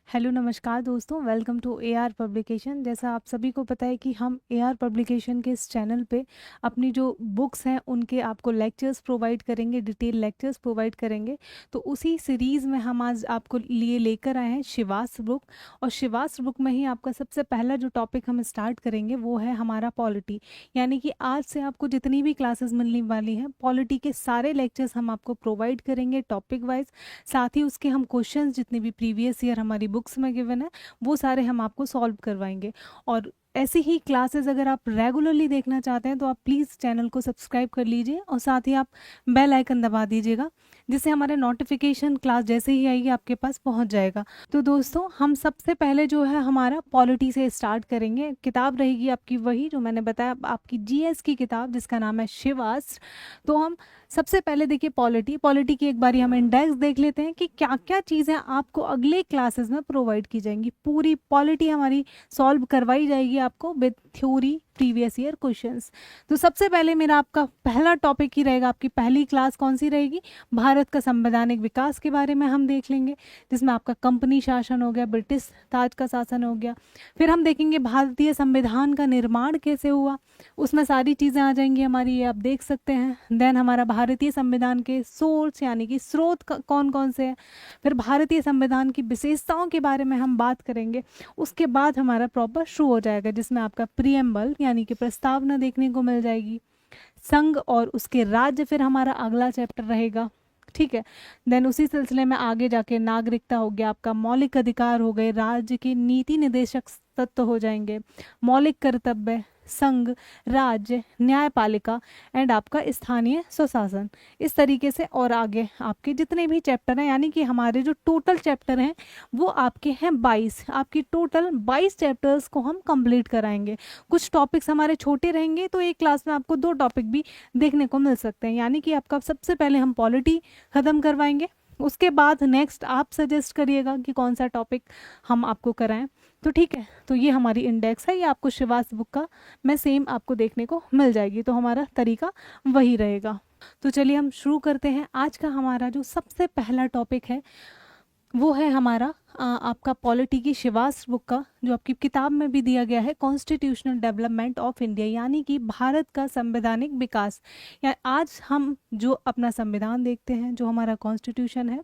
Hello नमस्कार दोस्तों, welcome to AR publication. जैसा आप सभी को पता है कि हम एआर पब्लिकेशन के इस चैनल पे अपनी जो बुक्स हैं उनके आपको लेक्चर्स प्रोवाइड करेंगे, डिटेल लेक्चर्स प्रोवाइड करेंगे। तो उसी सीरीज़ में हम आज आपको लिए लेकर आए हैं शिवास बुक। और शिवास बुक में ही आपका सबसे पहला जो टॉपिक हम स्टार्ट करेंगे वो है हमारा पॉलिटी। यानी कि आज से आपको जितनी भी क्लासेस मिलने वाली हैं पॉलिटी के सारे लेक्चर्स हम आपको प्रोवाइड करेंगे टॉपिक वाइज। साथ ही उसके हम क्वेश्चंस जितने भी प्रीवियस ईयर हमारी बुक्स में गिवन है वो सारे हम आपको सॉल्व करवाएंगे। और ऐसी ही क्लासेस अगर आप रेगुलरली देखना चाहते हैं तो आप प्लीज़ चैनल को सब्सक्राइब कर लीजिए और साथ ही आप बेल आइकन दबा दीजिएगा, जिससे हमारे नोटिफिकेशन क्लास जैसे ही आएगी आपके पास पहुंच जाएगा। तो दोस्तों, हम सबसे पहले जो है हमारा पॉलिटी से स्टार्ट करेंगे। किताब रहेगी आपकी वही जो मैंने बताया, आपकी जीएस की किताब जिसका नाम है शिवास्त्र। तो हम सबसे पहले देखिए पॉलिटी की एक बारी हम इंडेक्स देख लेते हैं कि क्या क्या चीज़ें आपको अगले क्लासेस में प्रोवाइड की जाएंगी। पूरी पॉलिटी हमारी सॉल्व करवाई जाएगी आपको with theory previous year questions. तो सबसे पहले मेरा आपका पहला टॉपिक ही रहेगा, आपकी पहली क्लास कौन सी रहेगी, भारत का संवैधानिक विकास के बारे में हम देख लेंगे, जिसमें आपका कंपनी शासन हो गया, ब्रिटिश ताज का शासन हो गया। फिर हम देखेंगे भारतीय संविधान का निर्माण कैसे हुआ, उसमें सारी चीज़ें आ जाएंगी हमारी, ये आप देख सकते हैं। देन हमारा भारतीय संविधान के सोर्स यानी कि स्रोत कौन कौन से हैं। फिर भारतीय संविधान की विशेषताओं के बारे में हम बात करेंगे। उसके बाद हमारा प्रॉपर शुरू हो जाएगा, जिसमें आपका प्रीएम्बल यानी कि प्रस्तावना देखने को मिल जाएगी। संघ और उसके राज्य फिर हमारा अगला चैप्टर रहेगा, ठीक है। देन उसी सिलसिले में आगे जाके नागरिकता हो गया, आपका मौलिक अधिकार हो गए, राज्य के नीति निदेशक तत्व हो जाएंगे, मौलिक कर्तव्य, संघ, राज्य, न्यायपालिका एंड आपका स्थानीय स्वशासन। इस तरीके से और आगे आपके जितने भी चैप्टर हैं, यानी कि हमारे जो टोटल चैप्टर हैं वो आपके हैं 22। आपकी टोटल 22 चैप्टर्स को हम कंप्लीट कराएंगे। कुछ टॉपिक्स हमारे छोटे रहेंगे तो एक क्लास में आपको 2 टॉपिक भी देखने को मिल सकते हैं। यानी कि आपका सबसे पहले हम पॉलिटी ख़त्म करवाएंगे, उसके बाद नेक्स्ट आप सजेस्ट करिएगा कि कौन सा टॉपिक हम आपको कराएं। तो ठीक है, तो ये हमारी इंडेक्स है, ये आपको शिवास बुक का में सेम आपको देखने को मिल जाएगी। तो हमारा तरीका वही रहेगा। तो चलिए हम शुरू करते हैं। आज का हमारा जो सबसे पहला टॉपिक है वो है हमारा आपका पॉलिटी की शिवास्त्र बुक का, जो आपकी किताब में भी दिया गया है, कॉन्स्टिट्यूशनल डेवलपमेंट ऑफ इंडिया, यानी कि भारत का संवैधानिक विकास। या आज हम जो अपना संविधान देखते हैं, जो हमारा कॉन्स्टिट्यूशन है,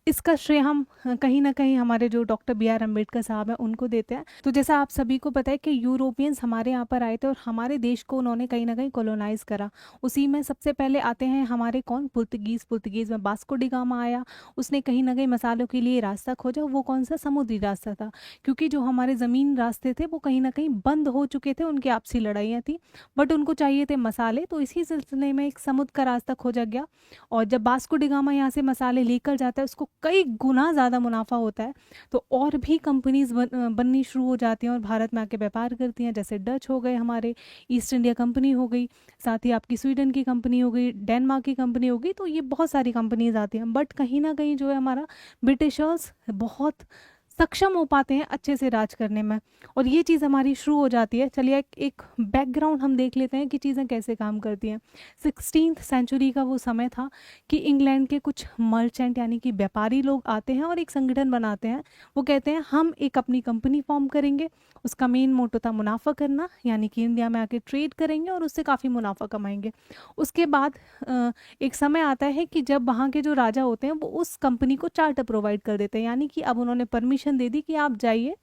इसका श्रेय हम कहीं ना कहीं हमारे जो डॉक्टर बी.आर. अम्बेडकर साहब हैं उनको देते हैं। तो जैसा आप सभी को पता है कि यूरोपियंस हमारे यहाँ पर आए थे और हमारे देश को उन्होंने कहीं ना कहीं कॉलोनाइज करा। उसी में सबसे पहले आते हैं हमारे कौन, पुर्तगीज़ में वास्को डी गामा आया। उसने कहीं ना कहीं मसालों के लिए रास्ता खोजा, वो कौन सा, समुद्री रास्ता था। क्योंकि जो हमारे ज़मीन रास्ते थे वो कहीं ना कहीं बंद हो चुके थे, उनकी आपसी लड़ाइयाँ थी, बट उनको चाहिए थे मसाले। तो इसी सिलसिले में एक समुद्र का रास्ता खोजा गया। और जब वास्को डी गामा यहाँ से मसाले लेकर जाता है, उसको कई गुना ज़्यादा मुनाफा होता है। तो और भी कंपनीज बननी शुरू हो जाती हैं और भारत में आके व्यापार करती हैं। जैसे डच हो गए, हमारे ईस्ट इंडिया कंपनी हो गई, साथ ही आपकी स्वीडन की कंपनी हो गई, डेनमार्क की कंपनी हो गई। तो ये बहुत सारी कंपनीज आती हैं, बट कहीं ना कहीं जो है हमारा ब्रिटिशर्स बहुत सक्षम हो पाते हैं अच्छे से राज करने में, और ये चीज़ हमारी शुरू हो जाती है। चलिए एक बैकग्राउंड हम देख लेते हैं कि चीज़ें कैसे काम करती हैं। 16th सेंचुरी का वो समय था कि इंग्लैंड के कुछ मर्चेंट यानी कि व्यापारी लोग आते हैं और एक संगठन बनाते हैं। वो कहते हैं हम एक अपनी कंपनी फॉर्म करेंगे, उसका मेन मोटो था मुनाफा करना, यानी कि इंडिया में आके ट्रेड करेंगे और उससे काफ़ी मुनाफा कमाएंगे। उसके बाद एक समय आता है कि जब वहाँ के जो राजा होते हैं वो उस कंपनी को चार्टर प्रोवाइड कर देते हैं, यानी कि अब उन्होंने परमिशन दे दी कि आप जाइए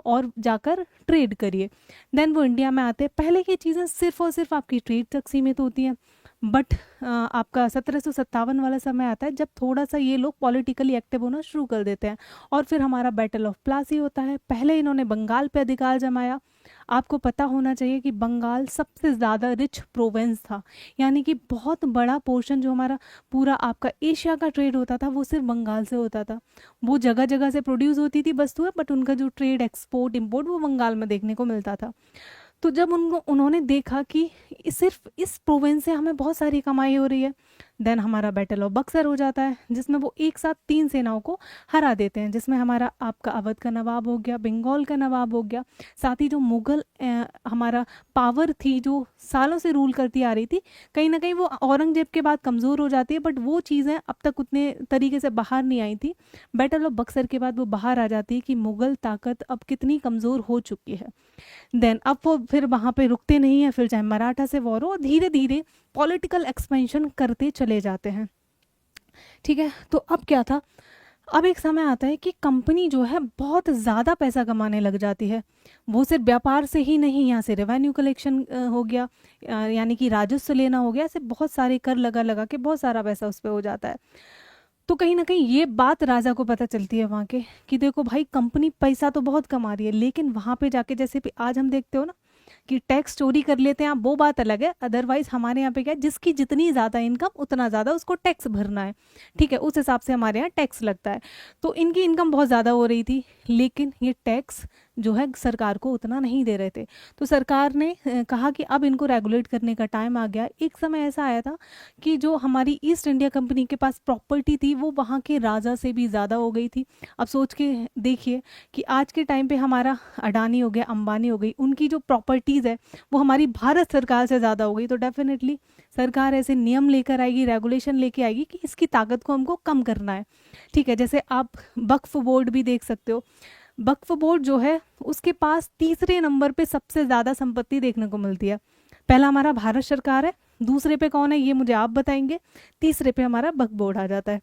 और जाकर ट्रेड करिए। देन वो इंडिया में आते हैं। पहले की चीज़ें सिर्फ और सिर्फ आपकी ट्रेड तक सीमित होती हैं, बट आपका 1757 वाला समय आता है जब थोड़ा सा ये लोग पॉलिटिकली एक्टिव होना शुरू कर देते हैं। और फिर हमारा बैटल ऑफ प्लासी होता है। पहले इन्होंने बंगाल पे अधिकार जमाया। आपको पता होना चाहिए कि बंगाल सबसे ज़्यादा रिच प्रोविंस था, यानी कि बहुत बड़ा पोर्शन जो हमारा पूरा आपका एशिया का ट्रेड होता था वो सिर्फ बंगाल से होता था। वो जगह जगह से प्रोड्यूस होती थी वस्तुएं, बट उनका जो ट्रेड एक्सपोर्ट इम्पोर्ट वो बंगाल में देखने को मिलता था। तो जब उन्होंने देखा कि सिर्फ इस प्रोविंस से हमें बहुत सारी कमाई हो रही है, देन हमारा बैटल ऑफ बक्सर हो जाता है, जिसमें वो एक साथ 3 सेनाओं को हरा देते हैं, जिसमें हमारा आपका अवध का नवाब हो गया, बंगाल का नवाब हो गया, साथ ही जो मुगल हमारा पावर थी जो सालों से रूल करती आ रही थी, कहीं ना कहीं वो औरंगजेब के बाद कमज़ोर हो जाती है, बट वो चीज़ें अब तक उतने तरीके से बाहर नहीं आई थी। बैटल ऑफ बक्सर के बाद वो बाहर आ जाती है कि मुगल ताकत अब कितनी कमज़ोर हो चुकी है। देन अब वो फिर वहाँ पे रुकते नहीं हैं, फिर चाहे मराठा से वॉर हो, धीरे धीरे पॉलिटिकल एक्सपेंशन करते चले जाते हैं। ठीक है, तो अब क्या था, अब एक समय आता है कि कंपनी जो है बहुत ज़्यादा पैसा कमाने लग जाती है। वो सिर्फ व्यापार से ही नहीं, यहाँ से रेवेन्यू कलेक्शन हो गया, यानी कि राजस्व लेना हो गया, ऐसे बहुत सारे कर लगा लगा के बहुत सारा पैसा उस पर हो जाता है। तो कहीं ना कहीं ये बात राजा को पता चलती है वहाँ के कि देखो भाई, कंपनी पैसा तो बहुत कमा रही है, लेकिन वहाँ पे जाके जैसे आज हम देखते हो ना कि टैक्स चोरी कर लेते हैं आप, वो बात अलग है। अदरवाइज हमारे यहाँ पे क्या है, जिसकी जितनी ज़्यादा इनकम उतना ज़्यादा उसको टैक्स भरना है। ठीक है, उस हिसाब से हमारे यहाँ टैक्स लगता है। तो इनकी इनकम बहुत ज़्यादा हो रही थी, लेकिन ये टैक्स जो है सरकार को उतना नहीं दे रहे थे। तो सरकार ने कहा कि अब इनको रेगुलेट करने का टाइम आ गया। एक समय ऐसा आया था कि जो हमारी ईस्ट इंडिया कंपनी के पास प्रॉपर्टी थी वो वहाँ के राजा से भी ज़्यादा हो गई थी। अब सोच के देखिए कि आज के टाइम पे हमारा अडानी हो गया, अंबानी हो गई, उनकी जो प्रॉपर्टीज़ है वो हमारी भारत सरकार से ज़्यादा हो गई। तो डेफिनेटली सरकार ऐसे नियम लेकर आएगी, रेगुलेशन लेके आएगी कि इसकी ताकत को हमको कम करना है। ठीक है, जैसे आप वक्फ बोर्ड भी देख सकते हो। वक्फ बोर्ड जो है उसके पास तीसरे नंबर पे सबसे ज़्यादा संपत्ति देखने को मिलती है। पहला हमारा भारत सरकार है, दूसरे पे कौन है ये मुझे आप बताएंगे, तीसरे पे हमारा वक्फ बोर्ड आ जाता है।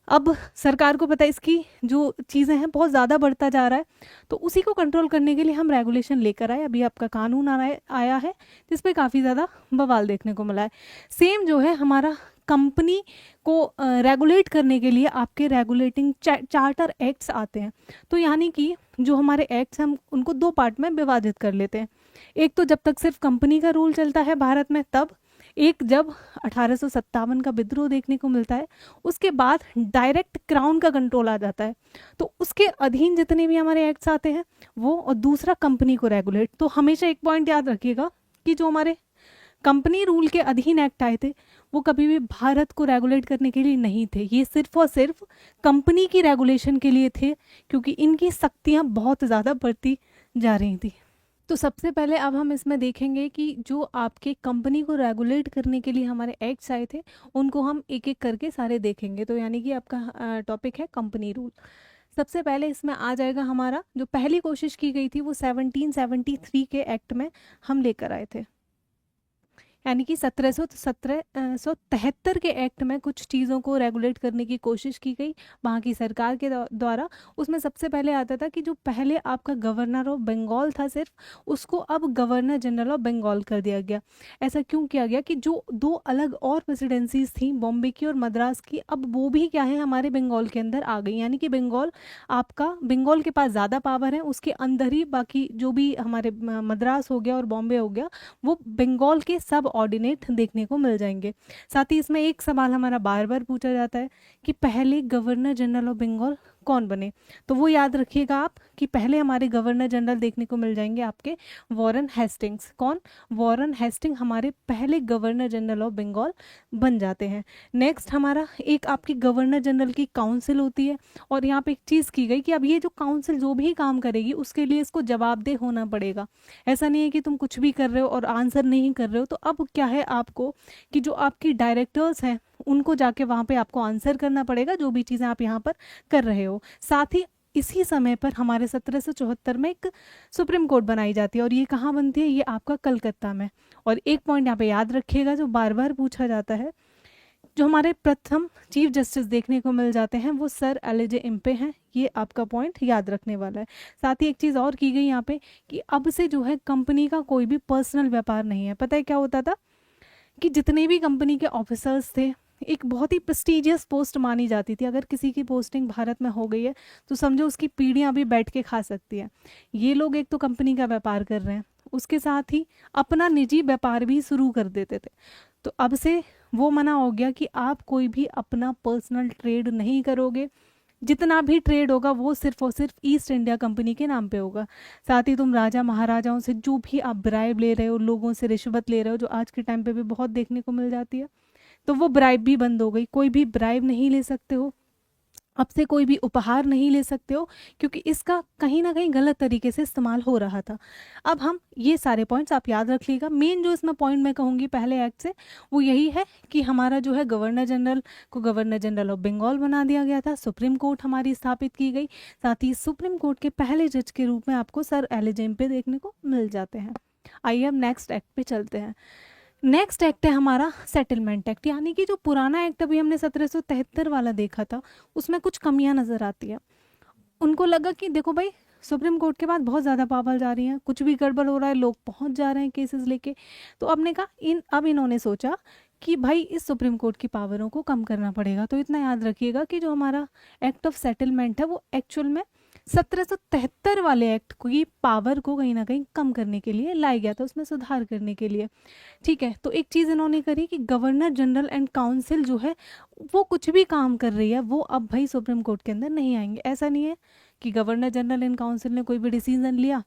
अब सरकार को पता है इसकी जो चीज़ें हैं बहुत ज़्यादा बढ़ता जा रहा है, तो उसी को कंट्रोल करने के लिए हम रेगुलेशन लेकर आए। अभी आपका कानून आया है जिस पे काफ़ी ज़्यादा बवाल देखने को मिला है। सेम जो है हमारा कंपनी को रेगुलेट करने के लिए आपके रेगुलेटिंग चार्टर एक्ट्स आते हैं। तो यानी कि जो हमारे एक्ट्स हम उनको 2 पार्ट में विभाजित कर लेते हैं। एक तो जब तक सिर्फ कंपनी का रूल चलता है भारत में तब, एक जब 1857 का विद्रोह देखने को मिलता है, उसके बाद डायरेक्ट क्राउन का कंट्रोल आ जाता है, तो उसके अधीन जितने भी हमारे एक्ट्स आते हैं वो, और दूसरा कंपनी को रेगुलेट। तो हमेशा एक पॉइंट याद रखिएगा कि जो हमारे कंपनी रूल के अधीन एक्ट आए थे वो कभी भी भारत को रेगुलेट करने के लिए नहीं थे, ये सिर्फ और सिर्फ कंपनी की रेगुलेशन के लिए थे, क्योंकि इनकी शक्तियाँ बहुत ज़्यादा बढ़ती जा रही थी। तो सबसे पहले अब हम इसमें देखेंगे कि जो आपके कंपनी को रेगुलेट करने के लिए हमारे एक्ट्स आए थे उनको हम एक एक करके सारे देखेंगे। तो यानी कि आपका टॉपिक है कंपनी रूल। सबसे पहले इसमें आ जाएगा हमारा जो पहली कोशिश की गई थी वो 1773 के एक्ट में हम लेकर आए थे, यानी कि 1773 के एक्ट में कुछ चीज़ों को रेगुलेट करने की कोशिश की गई वहाँ की सरकार के द्वारा। उसमें सबसे पहले आता था कि जो पहले आपका गवर्नर ऑफ बंगाल था सिर्फ, उसको अब गवर्नर जनरल ऑफ बंगाल कर दिया गया। ऐसा क्यों किया गया कि जो 2 अलग और प्रेसिडेंसीज थी, बॉम्बे की और मद्रास की, अब वो भी क्या है हमारे बंगाल के अंदर आ गई। यानी कि बंगाल के पास ज़्यादा पावर है, उसके अंदर ही बाकी जो भी हमारे मद्रास हो गया और बॉम्बे हो गया वो बंगाल के सब ऑर्डिनेट देखने को मिल जाएंगे। साथ ही इसमें एक सवाल हमारा बार बार पूछा जाता है कि पहले गवर्नर जनरल ऑफ बंगाल कौन बने, तो वो याद रखिएगा आप कि पहले हमारे गवर्नर जनरल देखने को मिल जाएंगे आपके वॉरेन हेस्टिंग्स। कौन? वॉरेन हेस्टिंग हमारे पहले गवर्नर जनरल ऑफ बंगाल बन जाते हैं। नेक्स्ट हमारा एक आपकी गवर्नर जनरल की काउंसिल होती है, और यहाँ पे एक चीज़ की गई कि अब ये जो काउंसिल जो भी काम करेगी उसके लिए इसको जवाबदेह होना पड़ेगा। ऐसा नहीं है कि तुम कुछ भी कर रहे हो और आंसर नहीं कर रहे हो। तो अब क्या है आपको कि जो आपकी डायरेक्टर्स हैं उनको जाके वहाँ पे आपको आंसर करना पड़ेगा जो भी चीज़ें आप यहाँ पर कर रहे हो। साथ ही इसी समय पर हमारे 1774 में एक सुप्रीम कोर्ट बनाई जाती है, और ये कहाँ बनती है? ये आपका कलकत्ता में। और एक पॉइंट यहाँ पे याद रखिएगा जो बार बार पूछा जाता है, जो हमारे प्रथम चीफ जस्टिस देखने को मिल जाते हैं वो सर एलजे इम्पे हैं। ये आपका पॉइंट याद रखने वाला है। साथ ही एक चीज़ और की गई यहाँ पे कि अब से जो है कंपनी का कोई भी पर्सनल व्यापार नहीं है। पता है क्या होता था कि जितने भी कंपनी के ऑफिसर्स थे, एक बहुत ही प्रेस्टिजियस पोस्ट मानी जाती थी। अगर किसी की पोस्टिंग भारत में हो गई है तो समझो उसकी पीढ़ियाँ भी बैठ के खा सकती है। ये लोग एक तो कंपनी का व्यापार कर रहे हैं, उसके साथ ही अपना निजी व्यापार भी शुरू कर देते थे। तो अब से वो मना हो गया कि आप कोई भी अपना पर्सनल ट्रेड नहीं करोगे, जितना भी ट्रेड होगा वो सिर्फ और सिर्फ ईस्ट इंडिया कंपनी के नाम पे होगा। साथ ही तुम राजा महाराजाओं से जो भी आप ब्राइब ले रहे हो, लोगों से रिश्वत ले रहे हो, जो आज के टाइम पे भी बहुत देखने को मिल जाती है, तो वो ब्राइब भी बंद हो गई, कोई भी ब्राइब नहीं ले सकते हो, अब से कोई भी उपहार नहीं ले सकते हो, क्योंकि इसका कहीं ना कहीं गलत तरीके से इस्तेमाल हो रहा था। अब हम ये सारे पॉइंट्स आप याद रख लीजिएगा। मेन जो इसमें पॉइंट मैं कहूँगी पहले एक्ट से, वो यही है कि हमारा जो है गवर्नर जनरल को गवर्नर जनरल ऑफ बंगाल बना दिया गया था, सुप्रीम कोर्ट हमारी स्थापित की गई, साथ ही सुप्रीम कोर्ट के पहले जज के रूप में आपको सर एलिजेंपे देखने को मिल जाते हैं। आइए अब नेक्स्ट एक्ट पे चलते हैं। नेक्स्ट एक्ट है हमारा सेटलमेंट एक्ट, यानी कि जो पुराना एक्ट अभी हमने 1773 वाला देखा था, उसमें कुछ कमियां नजर आती है। उनको लगा कि देखो भाई, सुप्रीम कोर्ट के बाद बहुत ज़्यादा पावर जा रही हैं, कुछ भी गड़बड़ हो रहा है, लोग पहुंच जा रहे हैं केसेस लेके। तो अब ने कहा अब इन्होंने सोचा कि भाई इस सुप्रीम कोर्ट की पावरों को कम करना पड़ेगा। तो इतना याद रखिएगा कि जो हमारा एक्ट ऑफ सेटलमेंट है वो एक्चुअल में 1773 वाले एक्ट की पावर को कहीं ना कहीं कम करने के लिए लाया गया था, उसमें सुधार करने के लिए। ठीक है, तो एक चीज़ इन्होंने करी कि गवर्नर जनरल एंड काउंसिल जो है वो कुछ भी काम कर रही है, वो अब भाई सुप्रीम कोर्ट के अंदर नहीं आएंगे। ऐसा नहीं है कि गवर्नर जनरल एंड काउंसिल ने कोई भी डिसीजन लिया,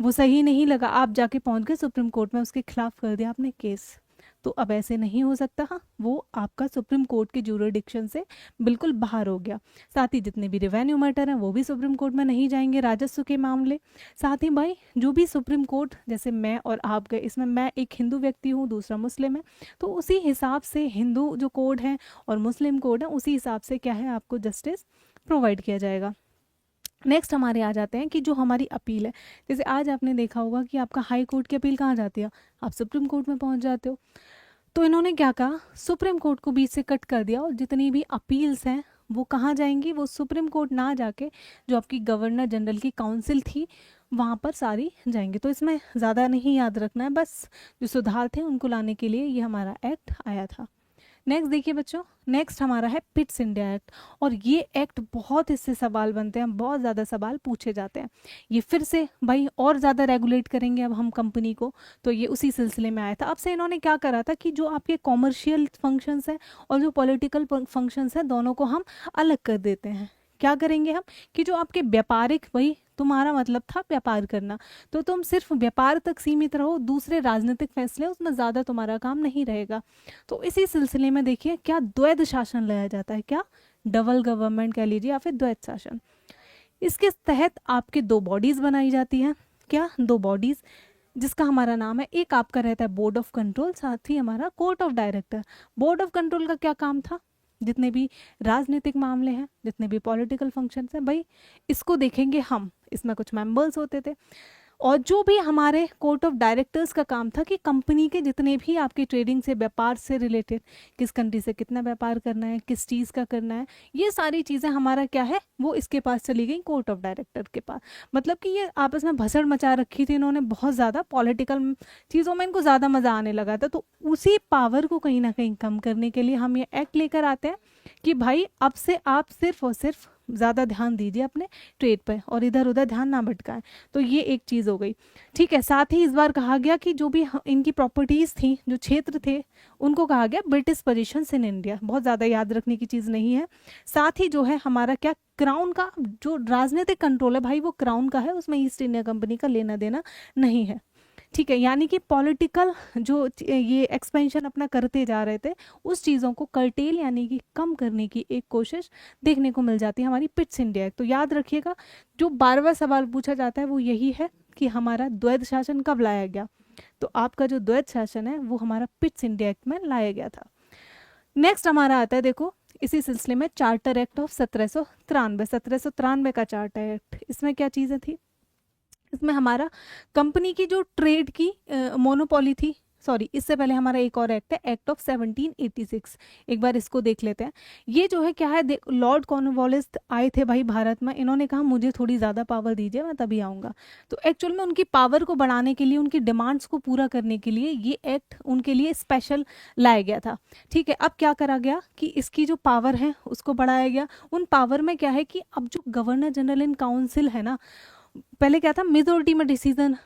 वो सही नहीं लगा, आप जाके पहुंच गए सुप्रीम कोर्ट में, उसके खिलाफ कर दिया आपने केस। तो अब ऐसे नहीं हो सकता। हाँ, वो आपका सुप्रीम कोर्ट के ज्यूरिडिक्शन से बिल्कुल बाहर हो गया। साथ ही जितने भी रेवेन्यू मैटर हैं वो भी सुप्रीम कोर्ट में नहीं जाएंगे, राजस्व के मामले। साथ ही भाई जो भी सुप्रीम कोर्ट, जैसे मैं और आप गए, इसमें मैं एक हिंदू व्यक्ति हूँ, दूसरा मुस्लिम है, तो उसी हिसाब से हिंदू जो कोड है और मुस्लिम कोड है, उसी हिसाब से क्या है आपको जस्टिस प्रोवाइड किया जाएगा। नेक्स्ट हमारे आ जाते हैं कि जो हमारी अपील है, जैसे आज आपने देखा होगा कि आपका हाई कोर्ट की अपील कहाँ जाती है, आप सुप्रीम कोर्ट में पहुंच जाते हो। तो इन्होंने क्या कहा, सुप्रीम कोर्ट को बीच से कट कर दिया और जितनी भी अपील्स हैं वो कहाँ जाएंगी, वो सुप्रीम कोर्ट ना जाके जो आपकी गवर्नर जनरल की काउंसिल थी वहाँ पर सारी जाएंगी। तो इसमें ज़्यादा नहीं याद रखना है, बस जो सुधार थे उनको लाने के लिए ये हमारा एक्ट आया था। नेक्स्ट देखिए बच्चों, नेक्स्ट हमारा है पिट्स इंडिया एक्ट। और ये एक्ट बहुत इससे सवाल बनते हैं, बहुत ज़्यादा सवाल पूछे जाते हैं। ये फिर से भाई और ज़्यादा रेगुलेट करेंगे अब हम कंपनी को, तो ये उसी सिलसिले में आया था। अब से इन्होंने क्या करा था कि जो आपके कॉमर्शियल फंक्शंस हैं और जो पॉलिटिकल फंक्शंस हैं, दोनों को हम अलग कर देते हैं। क्या करेंगे हम कि जो आपके व्यापारिक, वही तुम्हारा मतलब था व्यापार करना, तो तुम सिर्फ व्यापार तक सीमित रहो, दूसरे राजनीतिक फैसले उसमें ज़्यादा तुम्हारा काम नहीं रहेगा। तो इसी सिलसिले में देखिए क्या द्वैध शासन लाया जाता है, क्या डबल गवर्नमेंट कह लीजिए या फिर द्वैध शासन। इसके तहत आपके दो बॉडीज़ बनाई जाती हैं, क्या दो बॉडीज़, जिसका हमारा नाम है, एक आपका रहता है बोर्ड ऑफ कंट्रोल, साथ ही हमारा court of director. Board of control का क्या काम था, जितने भी राजनीतिक मामले हैं, जितने भी पॉलिटिकल फंक्शंस हैं, भाई इसको देखेंगे हम, इसमें कुछ मेंबर्स होते थे। और जो भी हमारे कोर्ट ऑफ डायरेक्टर्स का काम था कि कंपनी के जितने भी आपके ट्रेडिंग से, व्यापार से रिलेटेड, किस कंट्री से कितना व्यापार करना है, किस चीज़ का करना है, ये सारी चीज़ें हमारा क्या है, वो इसके पास चली गई, कोर्ट ऑफ डायरेक्टर के पास। मतलब कि ये आपस में भसड़ मचा रखी थी इन्होंने, बहुत ज़्यादा पॉलिटिकल चीज़ों में इनको ज़्यादा मज़ा आने लगा था। तो उसी पावर को कहीं ना कहीं कम करने के लिए हम ये एक्ट लेकर आते हैं कि भाई अब से आप सिर्फ और सिर्फ ज़्यादा ध्यान दीजिए अपने ट्रेड पर और इधर उधर ध्यान ना भटकाएं। तो ये एक चीज़ हो गई, ठीक है। साथ ही इस बार कहा गया कि जो भी इनकी प्रॉपर्टीज़ थी, जो क्षेत्र थे, उनको कहा गया ब्रिटिश पोजीशंस इन इंडिया। बहुत ज़्यादा याद रखने की चीज़ नहीं है। साथ ही जो है हमारा क्या, क्राउन का जो राजनीतिक कंट्रोल है भाई वो क्राउन का है, उसमें ईस्ट इंडिया कंपनी का लेना देना नहीं है, ठीक है। यानी कि पॉलिटिकल जो ये एक्सपेंशन अपना करते जा रहे थे, उस चीज़ों को कर्टेल यानी कि कम करने की एक कोशिश देखने को मिल जाती है हमारी पिट्स इंडिया एक्ट। तो याद रखिएगा, जो 12वां सवाल पूछा जाता है वो यही है कि हमारा द्वैध शासन कब लाया गया। तो आपका जो द्वैध शासन है वो हमारा पिट्स इंडिया एक्ट में लाया गया था। नेक्स्ट हमारा आता है, देखो इसी सिलसिले में चार्टर एक्ट ऑफ 1793 का चार्टर एक्ट। इसमें क्या चीज़ें थी, इसमें हमारा कंपनी की जो ट्रेड की मोनोपोली थी, सॉरी इससे पहले हमारा एक और एक्ट है, एक्ट ऑफ 1786। एक बार इसको देख लेते हैं। ये जो है क्या है, लॉर्ड कॉर्नवालिस आए थे भाई भारत में, इन्होंने कहा मुझे थोड़ी ज़्यादा पावर दीजिए मैं तभी आऊँगा। तो एक्चुअल में उनकी पावर को बढ़ाने के लिए, उनकी डिमांड्स को पूरा करने के लिए ये एक्ट उनके लिए स्पेशल लाया गया था, ठीक है। अब क्या करा गया कि इसकी जो पावर है उसको बढ़ाया गया। उन पावर में क्या है कि अब जो गवर्नर जनरल इन काउंसिल है ना, पहले क्या था, मेजोरिटी में डिसीजन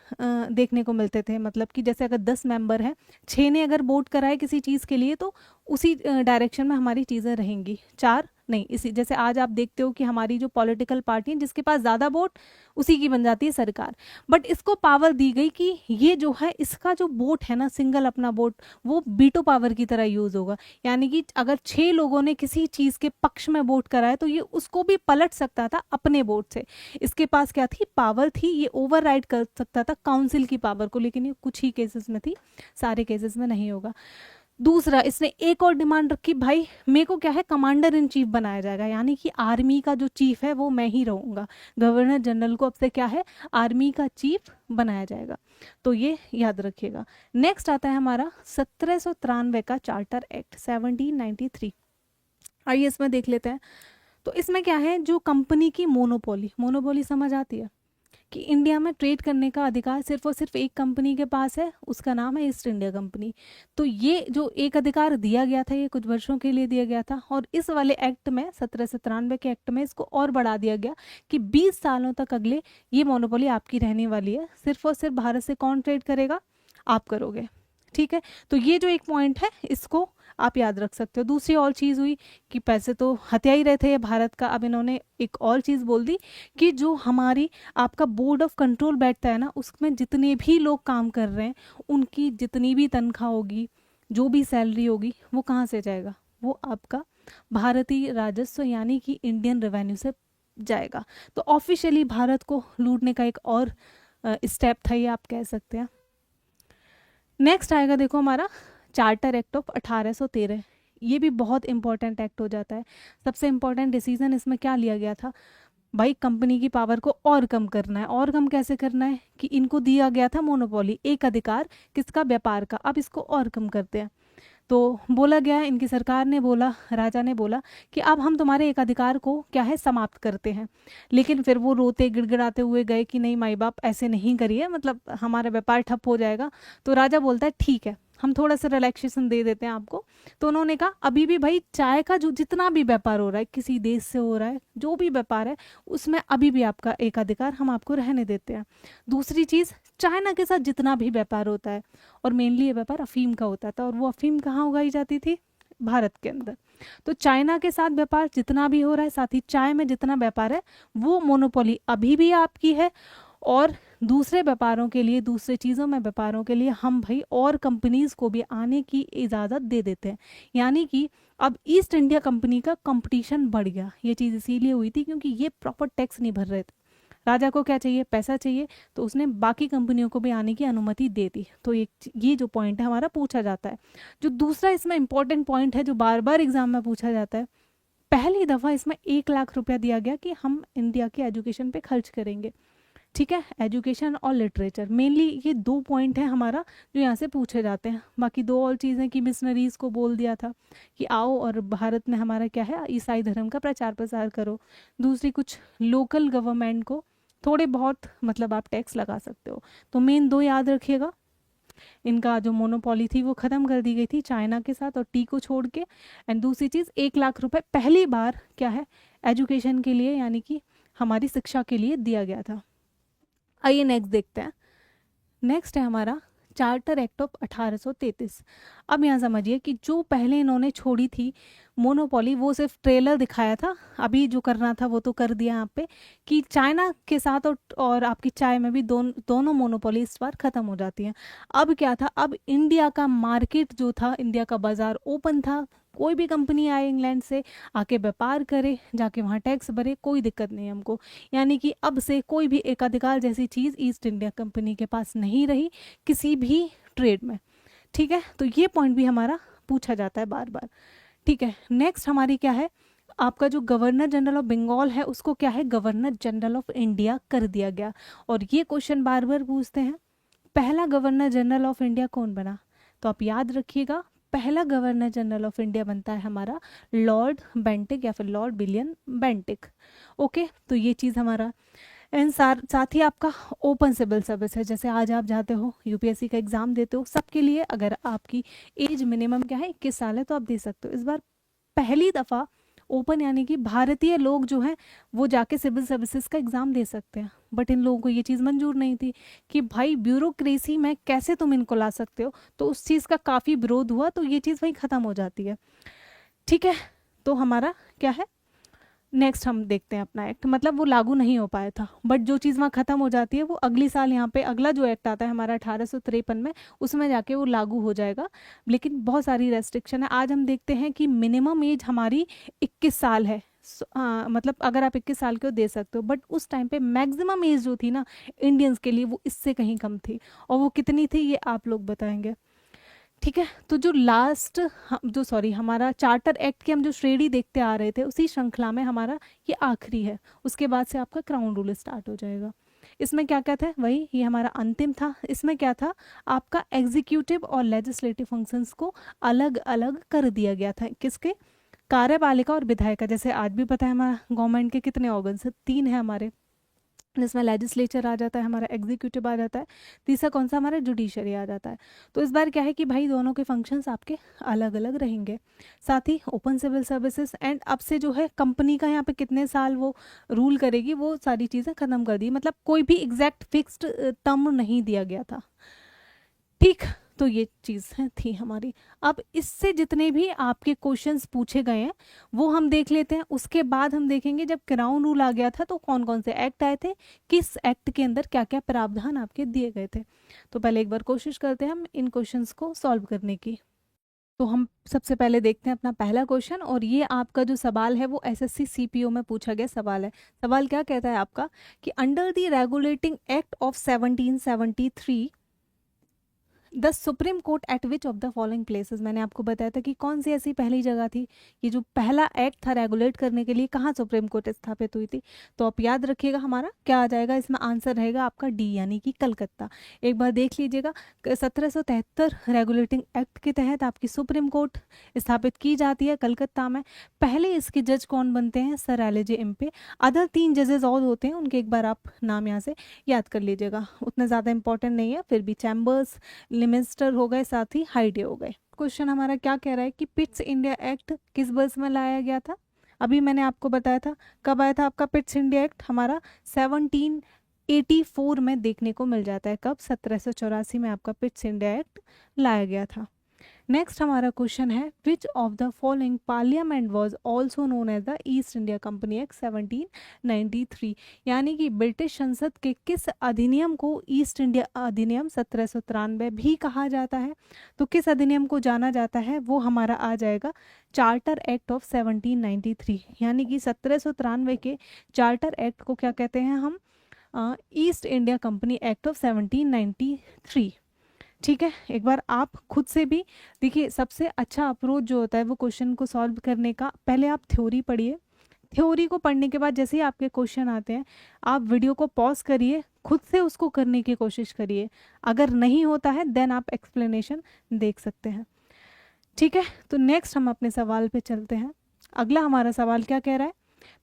देखने को मिलते थे। मतलब कि जैसे अगर 10 मेंबर हैं, 6 ने अगर वोट कराए किसी चीज़ के लिए तो उसी डायरेक्शन में हमारी चीज़ें रहेंगी, 4 नहीं। इसी जैसे आज आप देखते हो कि हमारी जो पॉलिटिकल पार्टी है जिसके पास ज़्यादा वोट उसी की बन जाती है सरकार, बट इसको पावर दी गई कि ये जो है इसका जो वोट है ना, सिंगल अपना वोट, वो बीटो पावर की तरह यूज़ होगा। यानी कि अगर 6 लोगों ने किसी चीज़ के पक्ष में वोट करा है तो ये उसको भी पलट सकता था अपने वोट से। इसके पास क्या थी, पावर थी, ये ओवरराइड कर सकता था काउंसिल की पावर को, लेकिन ये कुछ ही केसेस में थी, सारे केसेस में नहीं होगा। दूसरा, इसने एक और डिमांड रखी, भाई मेरे को क्या है, कमांडर इन चीफ बनाया जाएगा, यानी कि आर्मी का जो चीफ है वो मैं ही रहूँगा। गवर्नर जनरल को अब से क्या है, आर्मी का चीफ बनाया जाएगा, तो ये याद रखिएगा। नेक्स्ट आता है हमारा 1793 का चार्टर एक्ट 1793। आइए इसमें देख लेते हैं। तो इसमें क्या है, जो कंपनी की मोनोपोली, मोनोपोली समझ आती है कि इंडिया में ट्रेड करने का अधिकार सिर्फ और सिर्फ एक कंपनी के पास है, उसका नाम है ईस्ट इंडिया कंपनी। तो ये जो एक अधिकार दिया गया था ये कुछ वर्षों के लिए दिया गया था, और इस वाले एक्ट में 1793 के एक्ट में इसको और बढ़ा दिया गया कि 20 सालों तक अगले ये मोनोपोली आपकी रहने वाली है। सिर्फ और सिर्फ भारत से कौन ट्रेड करेगा, आप करोगे। ठीक है, तो ये जो एक पॉइंट है इसको आप याद रख सकते हो। दूसरी और चीज़ हुई कि पैसे तो हत्या ही रहे थे ये भारत का, अब इन्होंने एक और चीज़ बोल दी कि जो हमारी आपका बोर्ड ऑफ कंट्रोल बैठता है ना, उसमें जितने भी लोग काम कर रहे हैं उनकी जितनी भी तनख्वाह होगी, जो भी सैलरी होगी, वो कहाँ से जाएगा, वो आपका भारतीय राजस्व यानी कि इंडियन रेवेन्यू से जाएगा। तो ऑफिशियली भारत को लूटने का एक और स्टेप था ये, आप कह सकते हैं। नेक्स्ट आएगा देखो हमारा चार्टर एक्ट ऑफ 1813। ये भी बहुत इंपॉर्टेंट एक्ट हो जाता है। सबसे इंपॉर्टेंट डिसीजन इसमें क्या लिया गया था, भाई कंपनी की पावर को और कम करना है। और कम कैसे करना है कि इनको दिया गया था मोनोपोली, एक अधिकार किसका, व्यापार का, अब इसको और कम करते हैं। तो बोला गया है, इनकी सरकार ने बोला, राजा ने बोला कि अब हम तुम्हारे एक अधिकार को क्या है समाप्त करते हैं। लेकिन फिर वो रोते गिड़गिड़ाते हुए गए कि नहीं माई बाप ऐसे नहीं करिए, मतलब हमारा व्यापार ठप हो जाएगा। तो राजा बोलता है ठीक है, हम थोड़ा सा रिलैक्सेशन दे देते हैं आपको। तो उन्होंने कहा अभी भी भाई चाय का जो जितना भी व्यापार हो रहा है, किसी देश से हो रहा है, जो भी व्यापार है उसमें अभी भी आपका एक अधिकार हम आपको रहने देते हैं। दूसरी चीज़, चाइना के साथ जितना भी व्यापार होता है, और मेनली ये व्यापार अफीम का होता था, और वो अफीम कहाँ उगाई जाती थी, भारत के अंदर। तो चाइना के साथ व्यापार जितना भी हो रहा है, साथ ही चाय में जितना व्यापार है, वो मोनोपोली अभी भी आपकी है। और दूसरे व्यापारों के लिए, दूसरे चीज़ों में व्यापारों के लिए हम भाई और कंपनीज को भी आने की इजाज़त दे देते हैं। यानी कि अब ईस्ट इंडिया कंपनी का कंपटीशन बढ़ गया। ये चीज़ इसीलिए हुई थी क्योंकि ये प्रॉपर टैक्स नहीं भर रहे थे। राजा को क्या चाहिए, पैसा चाहिए, तो उसने बाकी कंपनियों को भी आने की अनुमति दे दी। तो ये जो पॉइंट है हमारा पूछा जाता है। जो दूसरा इसमें इंपॉर्टेंट पॉइंट है जो बार बार एग्जाम में पूछा जाता है, पहली दफ़ा इसमें 1 लाख रुपया दिया गया कि हम इंडिया के एजुकेशन पे खर्च करेंगे। ठीक है, एजुकेशन और लिटरेचर, मेनली ये 2 पॉइंट है हमारा जो यहाँ से पूछे जाते हैं। बाकी 2 और चीज़ें कि मिशनरीज़ को बोल दिया था कि आओ और भारत में हमारा क्या है, ईसाई धर्म का प्रचार प्रसार करो। दूसरी कुछ लोकल गवर्नमेंट को थोड़े बहुत मतलब आप टैक्स लगा सकते हो। तो मेन 2 याद रखिएगा, इनका जो मोनोपोली थी वो ख़त्म कर दी गई थी चाइना के साथ और टी को छोड़ के। एंड दूसरी चीज़ 1 लाख रुपए पहली बार क्या है एजुकेशन के लिए यानी कि हमारी शिक्षा के लिए दिया गया था। आइए नेक्स्ट देखते हैं। नेक्स्ट है हमारा चार्टर एक्ट ऑफ 1833। अब यहाँ समझिए कि जो पहले इन्होंने छोड़ी थी मोनोपोली, वो सिर्फ ट्रेलर दिखाया था, अभी जो करना था वो तो कर दिया यहाँ पे कि चाइना के साथ और आपकी चाय में भी दोनों मोनोपोली इस बार ख़त्म हो जाती हैं। अब क्या था, अब इंडिया का मार्केट जो था, इंडिया का बाज़ार ओपन था, कोई भी कंपनी आए इंग्लैंड से आके व्यापार करे, जाके वहाँ टैक्स भरे, कोई दिक्कत नहीं हमको। यानी कि अब से कोई भी एकाधिकार जैसी चीज़ ईस्ट इंडिया कंपनी के पास नहीं रही किसी भी ट्रेड में। ठीक है, तो ये पॉइंट भी हमारा पूछा जाता है बार बार। ठीक है, नेक्स्ट हमारी क्या है, आपका जो गवर्नर जनरल ऑफ बंगाल है उसको क्या है गवर्नर जनरल ऑफ इंडिया कर दिया गया। और ये क्वेश्चन बार बार पूछते हैं, पहला गवर्नर जनरल ऑफ इंडिया कौन बना, तो आप याद रखिएगा पहला गवर्नर जनरल ऑफ इंडिया बनता है हमारा लॉर्ड बेंटिक या फिर लॉर्ड विलियम बेंटिक। ओके, तो ये चीज़ हमारा। एंड साथ ही आपका ओपन सिविल सर्विस है, जैसे आज आप जाते हो यूपीएससी का एग्ज़ाम देते हो, सबके लिए अगर आपकी एज मिनिमम क्या है 21 साल है तो आप दे सकते हो। इस बार पहली दफ़ा ओपन यानी कि भारतीय लोग जो हैं वो जाके सिविल सर्विसेज का एग्ज़ाम दे सकते हैं। बट इन लोगों को ये चीज़ मंजूर नहीं थी कि भाई ब्यूरोक्रेसी में कैसे तुम इनको ला सकते हो, तो उस चीज़ का काफ़ी विरोध हुआ, तो ये चीज़ वहीं ख़त्म हो जाती है। ठीक है, तो हमारा क्या है, नेक्स्ट हम देखते हैं अपना एक्ट, मतलब वो लागू नहीं हो पाया था, बट जो चीज़ वहाँ ख़त्म हो जाती है वो अगली साल यहाँ पे अगला जो एक्ट आता है हमारा 1853 में, उसमें जाके वो लागू हो जाएगा। लेकिन बहुत सारी रेस्ट्रिक्शन है। आज हम देखते हैं कि मिनिमम एज हमारी 21 साल है। मतलब अगर आप 21 साल के हो दे सकते हो, बट उस टाइम पे मैक्सिमम एज जो थी ना इंडियंस के लिए वो इससे कहीं कम थी। और वो कितनी थी ये आप लोग बताएंगे। ठीक है, तो जो लास्ट जो सॉरी हमारा चार्टर एक्ट की हम जो श्रेणी देखते आ रहे थे उसी श्रृंखला में हमारा ये आखिरी है। उसके बाद से आपका क्राउन रूल स्टार्ट हो जाएगा। इसमें क्या क्या था, वही ये हमारा अंतिम था। इसमें क्या था, आपका एग्जीक्यूटिव और लेजिस्लेटिव फंक्शंस को अलग अलग कर दिया गया था। किसके, कार्यपालिका और विधायिका। जैसे आज भी पता है हमारा गवर्नमेंट के कितने ऑर्गन्स है, 3 है हमारे, जिसमें लेजिस्लेचर आ जाता है, हमारा एग्जीक्यूटिव आ जाता है, तीसरा कौन सा, हमारा जुडिशरी आ जाता है। तो इस बार क्या है कि भाई दोनों के फंक्शंस आपके अलग अलग रहेंगे। साथ ही ओपन सिविल सर्विसेज एंड अब से जो है कंपनी का यहाँ पे कितने साल वो रूल करेगी वो सारी चीज़ें ख़त्म कर दी, मतलब कोई भी एग्जैक्ट फिक्स्ड टर्म नहीं दिया गया था। ठीक, तो ये चीज़ थी हमारी। अब इससे जितने भी आपके क्वेश्चंस पूछे गए हैं वो हम देख लेते हैं। उसके बाद हम देखेंगे जब क्राउन रूल आ गया था तो कौन कौन से एक्ट आए थे, किस एक्ट के अंदर क्या क्या प्रावधान आपके दिए गए थे। तो पहले एक बार कोशिश करते हैं हम इन क्वेश्चंस को सॉल्व करने की। तो हम सबसे पहले देखते हैं अपना पहला क्वेश्चन, और ये आपका जो सवाल है वो एसएससी सीपीओ में पूछा गया सवाल है। सवाल क्या कहता है आपका कि under the regulating act of 1773 the supreme court at which of the following places, मैंने आपको बताया था कि कौन सी ऐसी पहली जगह थी, ये जो पहला एक्ट था रेगुलेट करने के लिए कहाँ सुप्रीम कोर्ट स्थापित हुई थी। तो आप याद रखिएगा हमारा क्या आ जाएगा, इसमें आंसर रहेगा आपका डी यानी कि कलकत्ता। एक बार देख लीजिएगा 1773 रेगुलेटिंग एक्ट के तहत आपकी सुप्रीम कोर्ट स्थापित की जाती है कलकत्ता में। पहले इसके जज कौन बनते हैं, सर एलजे इम्पे। अदर 3 जजेस और होते हैं, उनके एक बार आप नाम यहाँ से याद कर लीजिएगा, उतना ज़्यादा इंपॉर्टेंट नहीं है, फिर भी चैम्बर्स, लिमिस्टर हो गए, साथ ही हाइडे हो गए। क्वेश्चन हमारा क्या कह रहा है कि पिट्स इंडिया एक्ट किस वर्ष में लाया गया था। अभी मैंने आपको बताया था कब आया था आपका पिट्स इंडिया एक्ट, हमारा 1784 में देखने को मिल जाता है। कब, 1784 में आपका पिट्स इंडिया एक्ट लाया गया था। नेक्स्ट हमारा क्वेश्चन है which of the following parliament was also known as the East India Company Act 1793, यानी कि ब्रिटिश संसद के किस अधिनियम को ईस्ट इंडिया अधिनियम 1793 भी कहा जाता है। तो किस अधिनियम को जाना जाता है वो हमारा आ जाएगा चार्टर एक्ट ऑफ 1793, यानी कि 1793 के चार्टर एक्ट को क्या कहते हैं हम, east India Company act of 1793। ठीक है, एक बार आप खुद से भी देखिए, सबसे अच्छा अप्रोच जो होता है वो क्वेश्चन को सॉल्व करने का, पहले आप थ्योरी पढ़िए, थ्योरी को पढ़ने के बाद जैसे ही आपके क्वेश्चन आते हैं आप वीडियो को पॉज करिए, खुद से उसको करने की कोशिश करिए। अगर नहीं होता है देन आप एक्सप्लेनेशन देख सकते हैं। ठीक है, तो नेक्स्ट हम अपने सवाल पे चलते हैं। अगला हमारा सवाल क्या कह रहा है,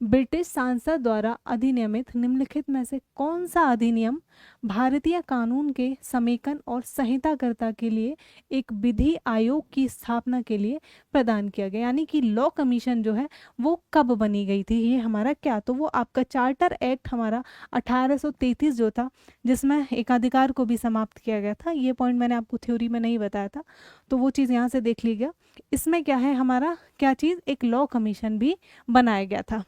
ब्रिटिश सांसद द्वारा अधिनियमित निम्नलिखित में से कौन सा अधिनियम भारतीय कानून के समेकन और संहिताकर्ता के लिए एक विधि आयोग की स्थापना के लिए प्रदान किया गया, यानी कि लॉ कमीशन जो है वो कब बनी गई थी, ये हमारा क्या, तो वो आपका चार्टर एक्ट हमारा 1833 जो था, जिसमें एकाधिकार को भी समाप्त किया गया था। ये पॉइंट मैंने आपको थ्योरी में नहीं बताया था, तो वो चीज़ यहाँ से देख लीजिएगा। इसमें क्या है हमारा, क्या चीज़, एक लॉ कमीशन भी बनाया गया था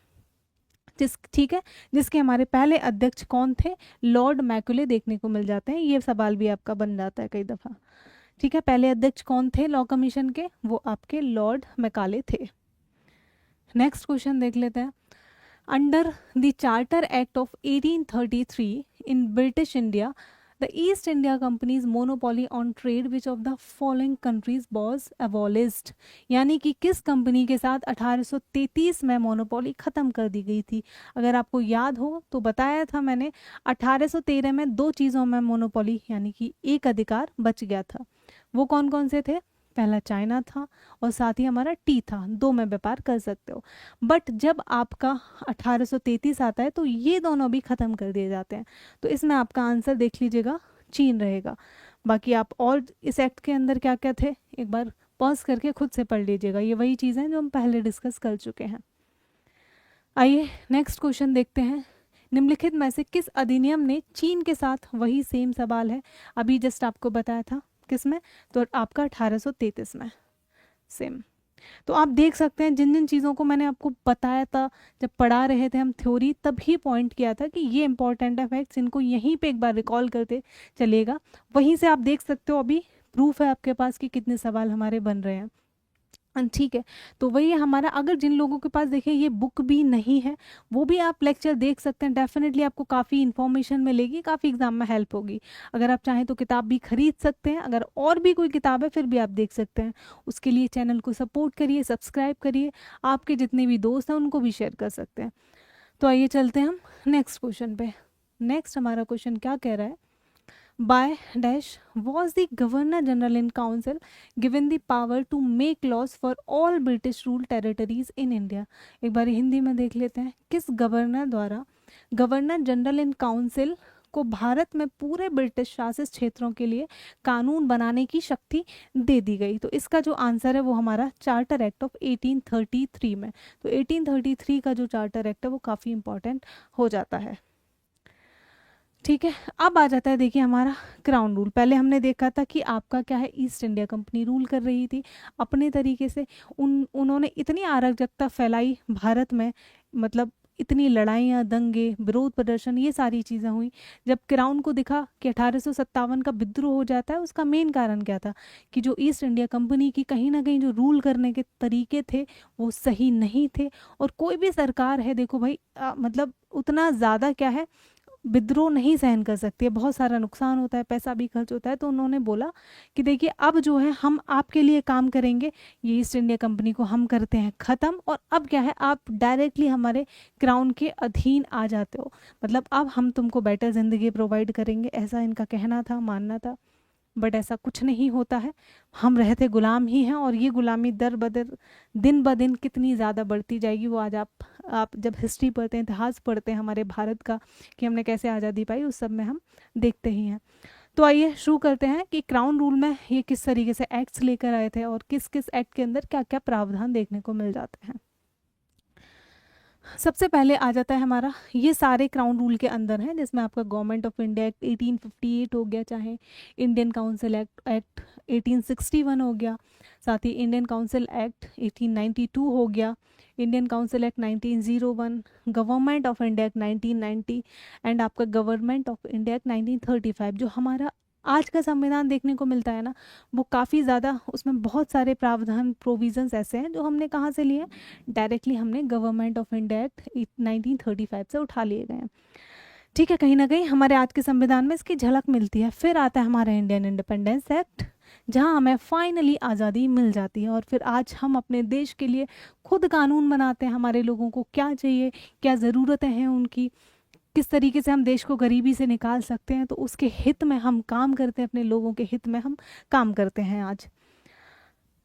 ठीक है, जिसके हमारे पहले अध्यक्ष कौन थे, लॉर्ड मैकुले देखने को मिल जाते हैं। ये सवाल भी आपका बन जाता है कई दफ़ा। ठीक है, पहले अध्यक्ष कौन थे लॉ कमीशन के, वो आपके लॉर्ड मैकाले थे। नेक्स्ट क्वेश्चन देख लेते हैं। Under the charter act of 1833 in British India the East India companies monopoly on trade which of the following countries was abolished, यानी कि किस कंपनी के साथ 1833 में मोनोपोली ख़त्म कर दी गई थी। अगर आपको याद हो तो बताया था मैंने 1813 में 2 चीज़ों में मोनोपोली यानी कि एक अधिकार बच गया था। वो कौन कौन से थे, पहला चाइना था और साथ ही हमारा टी था, 2 में व्यापार कर सकते हो। बट जब आपका 1833 आता है तो ये दोनों भी ख़त्म कर दिए जाते हैं। तो इसमें आपका आंसर देख लीजिएगा चीन रहेगा। बाकी आप और इस एक्ट के अंदर क्या क्या थे एक बार पॉज करके खुद से पढ़ लीजिएगा, ये वही चीज़ें जो हम पहले डिस्कस कर चुके हैं। आइए नेक्स्ट क्वेश्चन देखते हैं। निम्नलिखित में से किस अधिनियम ने चीन के साथ, वही सेम सवाल है अभी जस्ट आपको बताया था, किस में, तो आपका 1833 में सेम। तो आप देख सकते हैं जिन जिन चीज़ों को मैंने आपको बताया था जब पढ़ा रहे थे हम थ्योरी, तभी पॉइंट किया था कि ये इंपॉर्टेंट है फैक्ट्स, इनको यहीं पे एक बार रिकॉल करते चलिएगा। वहीं से आप देख सकते हो अभी प्रूफ है आपके पास कि कितने सवाल हमारे बन रहे हैं। ठीक है, तो वही है हमारा। अगर जिन लोगों के पास देखिए ये बुक भी नहीं है, वो भी आप लेक्चर देख सकते हैं, डेफिनेटली आपको काफ़ी इन्फॉर्मेशन मिलेगी, काफ़ी एग्जाम में हेल्प होगी। अगर आप चाहें तो किताब भी खरीद सकते हैं, अगर और भी कोई किताब है फिर भी आप देख सकते हैं। उसके लिए चैनल को सपोर्ट करिए, सब्सक्राइब करिए, आपके जितने भी दोस्त हैं उनको भी शेयर कर सकते हैं। तो आइए चलते हैं हम नेक्स्ट क्वेश्चन पे। नेक्स्ट हमारा क्वेश्चन क्या कह रहा है, by dash was the governor general in council given the power to make laws for all British ruled territories in India। एक बार हिंदी में देख लेते हैं, किस गवर्नर द्वारा गवर्नर जनरल इन काउंसिल को भारत में पूरे ब्रिटिश शासित क्षेत्रों के लिए कानून बनाने की शक्ति दे दी गई। तो इसका जो आंसर है वो हमारा चार्टर एक्ट ऑफ 1833 में। तो 1833 का जो चार्टर एक्ट है वो काफ़ी इंपॉर्टेंट हो जाता है। ठीक है, अब आ जाता है देखिए हमारा क्राउन रूल। पहले हमने देखा था कि आपका क्या है, ईस्ट इंडिया कंपनी रूल कर रही थी अपने तरीके से। उन्होंने इतनी अराजकता फैलाई भारत में, मतलब इतनी लड़ाइयाँ, दंगे, विरोध प्रदर्शन, ये सारी चीज़ें हुई। जब क्राउन को दिखा कि 1857 का विद्रोह हो जाता है, उसका मेन कारण क्या था कि जो ईस्ट इंडिया कंपनी की कहीं ना कहीं जो रूल करने के तरीके थे वो सही नहीं थे। और कोई भी सरकार है देखो भाई, मतलब उतना ज़्यादा क्या है विद्रोह नहीं सहन कर सकती है, बहुत सारा नुकसान होता है, पैसा भी खर्च होता है। तो उन्होंने बोला कि देखिए अब जो है हम आपके लिए काम करेंगे, ये ईस्ट इंडिया कंपनी को हम करते हैं ख़त्म, और अब क्या है आप डायरेक्टली हमारे क्राउन के अधीन आ जाते हो, मतलब अब हम तुमको बेटर ज़िंदगी प्रोवाइड करेंगे, ऐसा इनका कहना था, मानना था। बट ऐसा कुछ नहीं होता है, हम रहते गुलाम ही हैं, और ये गुलामी दर बदर दिन ब दिन कितनी ज़्यादा बढ़ती जाएगी वो आज आप जब हिस्ट्री पढ़ते हैं, इतिहास पढ़ते हैं हमारे भारत का कि हमने कैसे आज़ादी पाई, उस सब में हम देखते ही हैं। तो आइए शुरू करते हैं कि क्राउन रूल में ये किस तरीके से एक्ट्स लेकर आए थे और किस किस एक्ट के अंदर क्या क्या प्रावधान देखने को मिल जाते हैं। सबसे पहले आ जाता है हमारा, ये सारे क्राउन रूल के अंदर हैं, जिसमें आपका गवर्नमेंट ऑफ इंडिया एक्ट 1858 हो गया, चाहे इंडियन काउंसिल एक्ट 1861 हो गया, साथ ही इंडियन काउंसिल एक्ट 1892 हो गया, Indian council act 1901, government of India Act 1990 and आपका गवर्नमेंट ऑफ इंडिया एक्ट 1935। जो हमारा आज का संविधान देखने को मिलता है ना, वो काफ़ी ज़्यादा, उसमें बहुत सारे प्रावधान प्रोविजंस ऐसे हैं जो हमने कहाँ से लिए, डायरेक्टली हमने गवर्नमेंट ऑफ इंडिया एक्ट 1935 से उठा लिए गए हैं। ठीक है, कहीं ना कहीं हमारे आज के संविधान में इसकी झलक मिलती है। फिर आता है हमारा इंडियन इंडिपेंडेंस एक्ट, जहां हमें फाइनली आज़ादी मिल जाती है, और फिर आज हम अपने देश के लिए खुद कानून बनाते हैं, हमारे लोगों को क्या चाहिए, क्या ज़रूरतें हैं उनकी, किस तरीके से हम देश को गरीबी से निकाल सकते हैं, तो उसके हित में हम काम करते हैं, अपने लोगों के हित में हम काम करते हैं आज।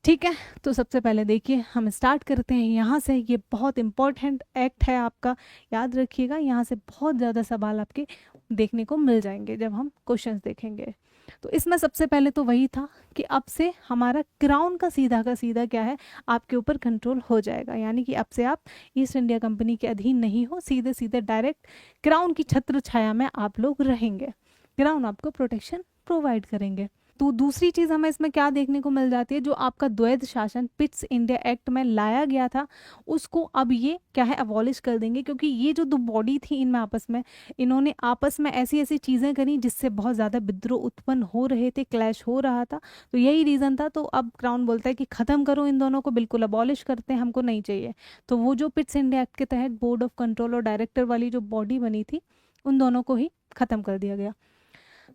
ठीक है, तो सबसे पहले देखिए हम स्टार्ट करते हैं यहाँ से। ये बहुत इंपॉर्टेंट एक्ट है आपका, याद रखिएगा, यहाँ से बहुत ज़्यादा सवाल आपके देखने को मिल जाएंगे जब हम क्वेश्चंस देखेंगे। तो इसमें सबसे पहले तो वही था कि अब से हमारा क्राउन का सीधा क्या है, आपके ऊपर कंट्रोल हो जाएगा, यानी कि अब से आप ईस्ट इंडिया कंपनी के अधीन नहीं हो, सीधे सीधे डायरेक्ट क्राउन की छत्र छाया में आप लोग रहेंगे, क्राउन आपको प्रोटेक्शन प्रोवाइड करेंगे। तो दूसरी चीज़ हमें इसमें क्या देखने को मिल जाती है, जो आपका द्वैध शासन पिट्स इंडिया एक्ट में लाया गया था, उसको अब ये क्या है अबॉलिश कर देंगे, क्योंकि ये जो दो बॉडी थी इनमें आपस में, इन्होंने आपस में ऐसी ऐसी चीज़ें करी जिससे बहुत ज़्यादा विद्रोह उत्पन्न हो रहे थे, क्लैश हो रहा था। तो यही रीज़न था। तो अब क्राउन बोलता है कि ख़त्म करो इन दोनों को, बिल्कुल अबॉलिश करते हैं, हमको नहीं चाहिए। तो वो जो पिट्स इंडिया एक्ट के तहत बोर्ड ऑफ कंट्रोल और डायरेक्टर वाली जो बॉडी बनी थी, उन दोनों को ही ख़त्म कर दिया गया।